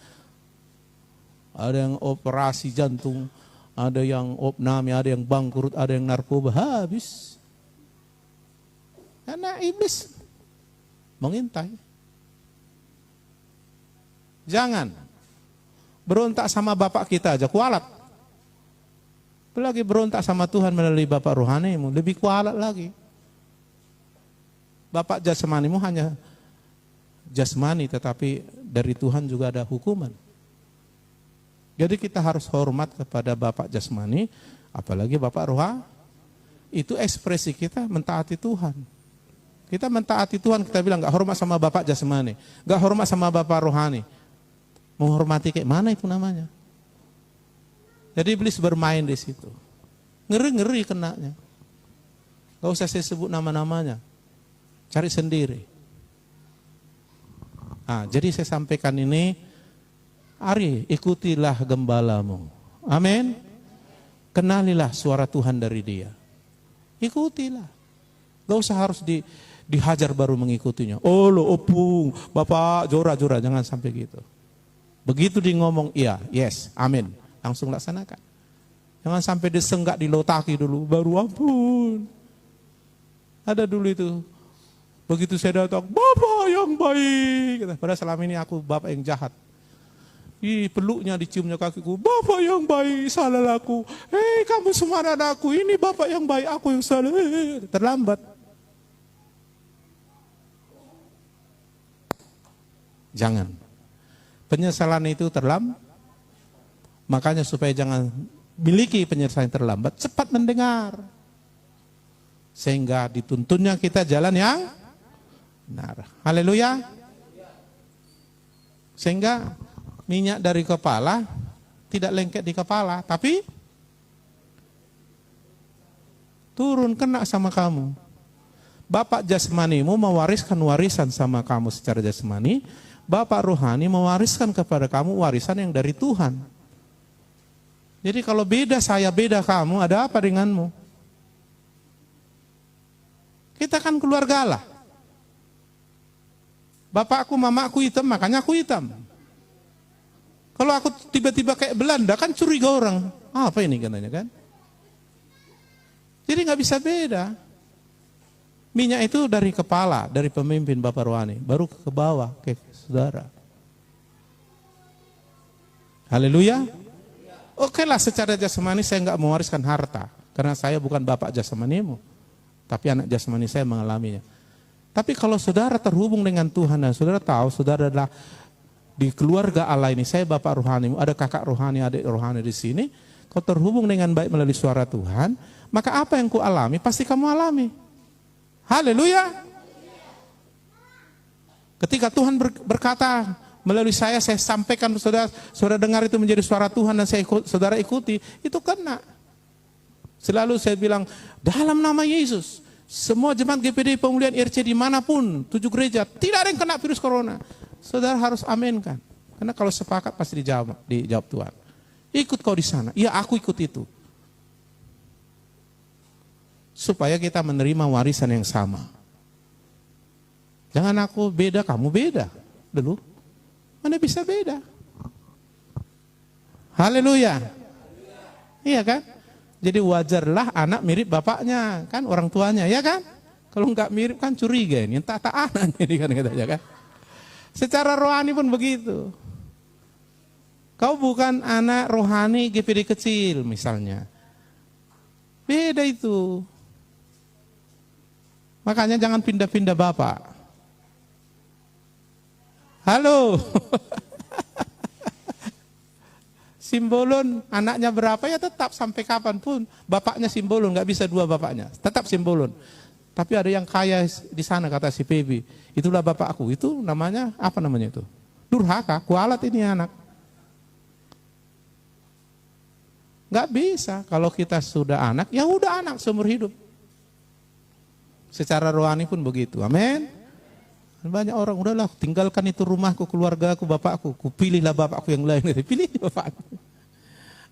Speaker 2: Ada yang operasi jantung, ada yang opname, ada yang bangkrut, ada yang narkoba. Habis. Karena iblis mengintai. Jangan berontak sama bapak kita aja kualat. Apalagi berontak sama Tuhan melalui bapak rohanimu, lebih kualat lagi. Bapak jasmanimu hanya jasmani, tetapi dari Tuhan juga ada hukuman. Jadi kita harus hormat kepada bapak jasmani, apalagi bapak rohani. Itu ekspresi kita mentaati Tuhan. Kita mentaati Tuhan, kita bilang gak hormat sama bapak jasmani, gak hormat sama bapak rohani. Menghormati kayak mana itu namanya? Jadi iblis bermain di situ. Ngeri-ngeri kenanya. Gak usah saya sebut nama-namanya. Cari sendiri. Nah, jadi saya sampaikan ini, Ari, ikutilah gembalamu. Amin. Kenalilah suara Tuhan dari dia. Ikutilah. Gak usah harus dihajar baru mengikutinya. Oh lo opung, bapak jora-jora, jangan sampai gitu. Begitu dia ngomong, iya, yes, amin. Langsung laksanakan. Jangan sampai disenggak, dilotaki dulu, baru ampun. Ada dulu itu. Begitu saya datang, bapak yang baik. Padahal selama ini aku bapak yang jahat. Peluknya, diciumnya kakiku, bapak yang baik, salah aku. Hei kamu semua anakku, ini bapak yang baik, aku yang salah. Terlambat. Jangan. Penyesalan itu terlambat. Makanya supaya jangan miliki penyesalan terlambat, cepat mendengar. Sehingga dituntunnya kita jalan yang benar. Haleluya. Sehingga minyak dari kepala tidak lengket di kepala, tapi turun kena sama kamu. Bapak jasmanimu mewariskan warisan sama kamu secara jasmani, bapak rohani mewariskan kepada kamu warisan yang dari Tuhan. Jadi kalau beda saya, beda kamu, ada apa denganmu? Kita kan keluarga Allah. Bapakku, mamaku hitam, makanya aku hitam. Kalau aku tiba-tiba kayak Belanda, kan curiga orang. Apa ini katanya kan? Jadi nggak bisa beda. Minyak itu dari kepala, dari pemimpin bapak rohani, baru ke bawah, ke saudara. Haleluya. Oke lah, secara jasmani saya nggak mewariskan harta, karena saya bukan bapak jasmanimu, tapi anak jasmani saya mengalaminya. Tapi kalau saudara terhubung dengan Tuhan dan saudara tahu saudara adalah di keluarga Allah ini, saya bapak rohanimu, ada kakak rohani, adik rohani di sini, kau terhubung dengan baik melalui suara Tuhan, maka apa yang kau alami pasti kamu alami. Haleluya. Ketika Tuhan berkata melalui saya sampaikan saudara, saudara dengar itu menjadi suara Tuhan dan saudara ikuti, itu kena. Selalu saya bilang, dalam nama Yesus, semua jemaat GPD Pemulihan IRC dimanapun, 7 gereja, tidak ada yang kena virus corona. Saudara harus aminkan. Karena kalau sepakat pasti dijawab Tuhan. Ikut kau di sana. Iya, aku ikut itu. Supaya kita menerima warisan yang sama. Jangan aku beda, kamu beda. Dulu, mana bisa beda? Haleluya. Iya kan? Jadi wajarlah anak mirip bapaknya, kan orang tuanya, ya kan? Kalau enggak mirip kan curiga ini, tak anak ini kan katanya kan. Secara rohani pun begitu. Kau bukan anak rohani GPD kecil misalnya. Beda itu. Makanya jangan pindah-pindah bapak. Halo. Simbolon anaknya berapa ya tetap sampai kapanpun. Bapaknya Simbolon, nggak bisa 2 bapaknya. Tetap Simbolon. Tapi ada yang kaya di sana kata si Pebi. Itulah bapakku. Itu namanya, apa namanya itu? Durhaka, kualat ini anak. Nggak bisa. Kalau kita sudah anak, ya udah anak seumur hidup. Secara rohani pun begitu. Amin. Banyak orang, udahlah tinggalkan itu rumahku, keluargaku, bapakku. Kupilihlah bapakku yang lain. Pilih bapakku.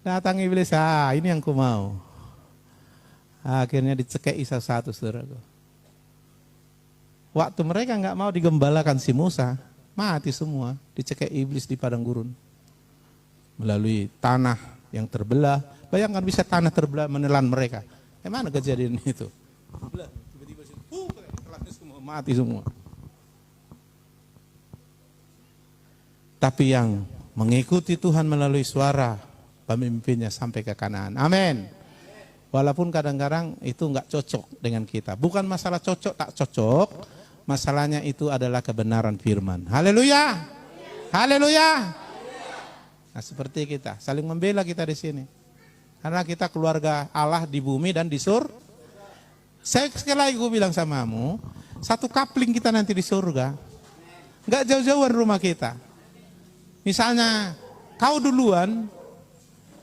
Speaker 2: Datang iblis, ini yang ku mau. Akhirnya dicekei satu-satu saudaraku. Waktu mereka nggak mau digembalakan si Musa, mati semua, dicekei iblis di padang gurun. Melalui tanah yang terbelah, bayangkan bisa tanah terbelah menelan mereka. Mana kejadian itu? Tiba-tiba semua mati semua. Tapi yang mengikuti Tuhan melalui suara pemimpinnya sampai ke Kanaan. Amin. Walaupun kadang-kadang itu nggak cocok dengan kita. Bukan masalah cocok tak cocok, masalahnya itu adalah kebenaran firman. Haleluya. Haleluya. Nah, seperti kita saling membela kita di sini. Karena kita keluarga Allah di bumi dan di surga. Saya sekali lagi gue bilang samamu, satu kapling kita nanti di surga. Nggak jauh-jauhan rumah kita. Misalnya kau duluan,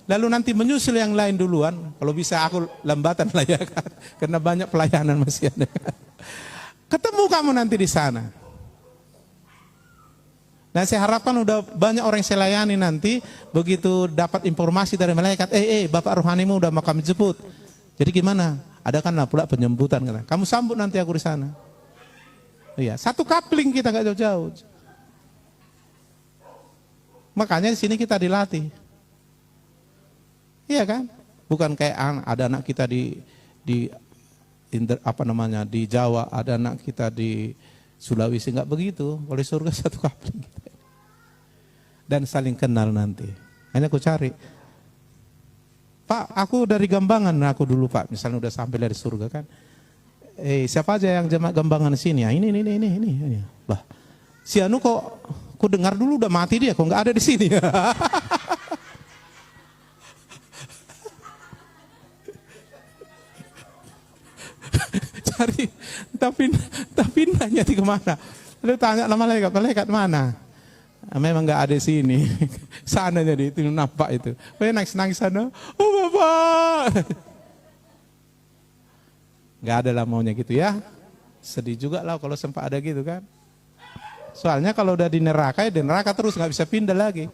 Speaker 2: lalu nanti menyusul yang lain duluan. Kalau bisa aku lambatan lah ya kan, karena banyak pelayanan masih ada. Ketemu kamu nanti di sana. Dan saya harapkan udah banyak orang yang saya layani nanti, begitu dapat informasi dari malaikat, bapak rohanimu udah mau kami jemput. Jadi gimana? Adakanlah pula penyambutan. Kamu sambut nanti aku di sana. Iya, satu kapling kita nggak jauh-jauh. Makanya di sini kita dilatih. Iya kan? Bukan kayak ada anak kita di Jawa, ada anak kita di Sulawesi, enggak begitu. Oleh surga satu kapling. Dan saling kenal nanti. Hanya aku cari. Pak, aku dari Gambangan, aku dulu Pak, misalnya udah sampai dari surga kan. Siapa aja yang jemaat Gambangan di sini? Ya, ini. Lah, si Anu kok dengar dulu udah mati dia, kok nggak ada di sini. Cari, tapi nanya di kemana? Lalu tanya sama malaikat mana? Memang nggak ada di sini. Sana jadi itu nampak itu. Nangis sana. Oh Bapak. Nggak ada lah maunya gitu ya. Sedih juga lah kalau sempat ada gitu kan. Soalnya kalau udah di neraka ya di neraka terus, nggak bisa pindah lagi.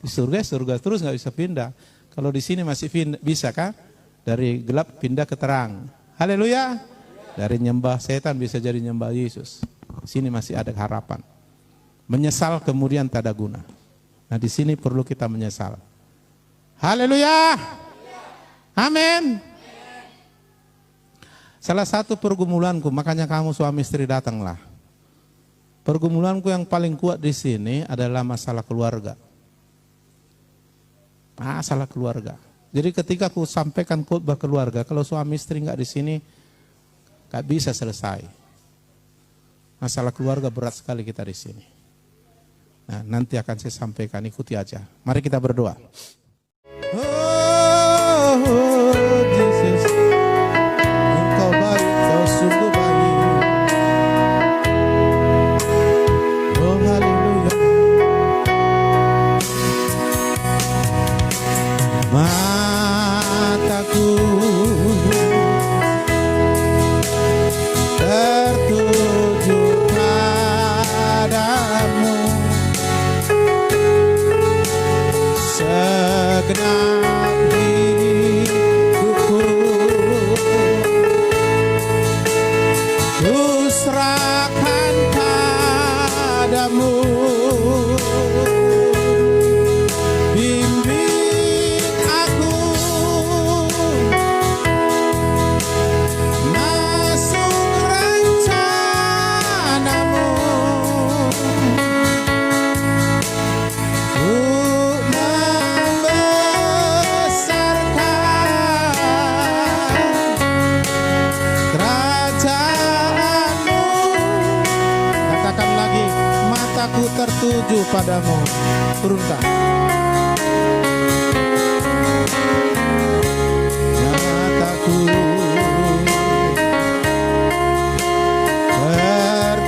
Speaker 2: Di surga terus nggak bisa pindah. Kalau di sini masih bisa kan? Dari gelap pindah ke terang. Haleluya. Dari nyembah setan bisa jadi nyembah Yesus. Di sini masih ada harapan. Menyesal kemudian tak ada guna. Nah di sini perlu kita menyesal. Haleluya. Amin. Salah satu pergumulanku, makanya kamu suami istri datanglah. Pergumulanku yang paling kuat di sini adalah masalah keluarga. Masalah keluarga. Jadi ketika aku sampaikan khotbah keluarga, kalau suami istri nggak di sini, nggak bisa selesai. Masalah keluarga berat sekali kita di sini. Nah, nanti akan saya sampaikan, ikuti aja. Mari kita berdoa. Oh, Jesus, Engkau baik, Kau sungguh baik. Oh, haleluya. Mataku tertuju padamu, segenap hidupku ku serahkan padamu. Bimbing aku masuk rencanamu, untuk membesarkan kerajaanmu. Katakan lagi, mataku tertuju padamu. Turunkan. Mataku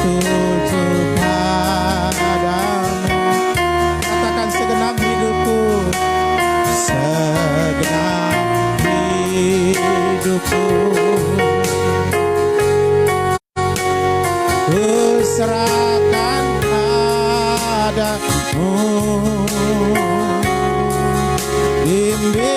Speaker 2: tertuju padamu. Katakan, segenap hidupku, segenap hidupku ku serahkan padamu. Bimbing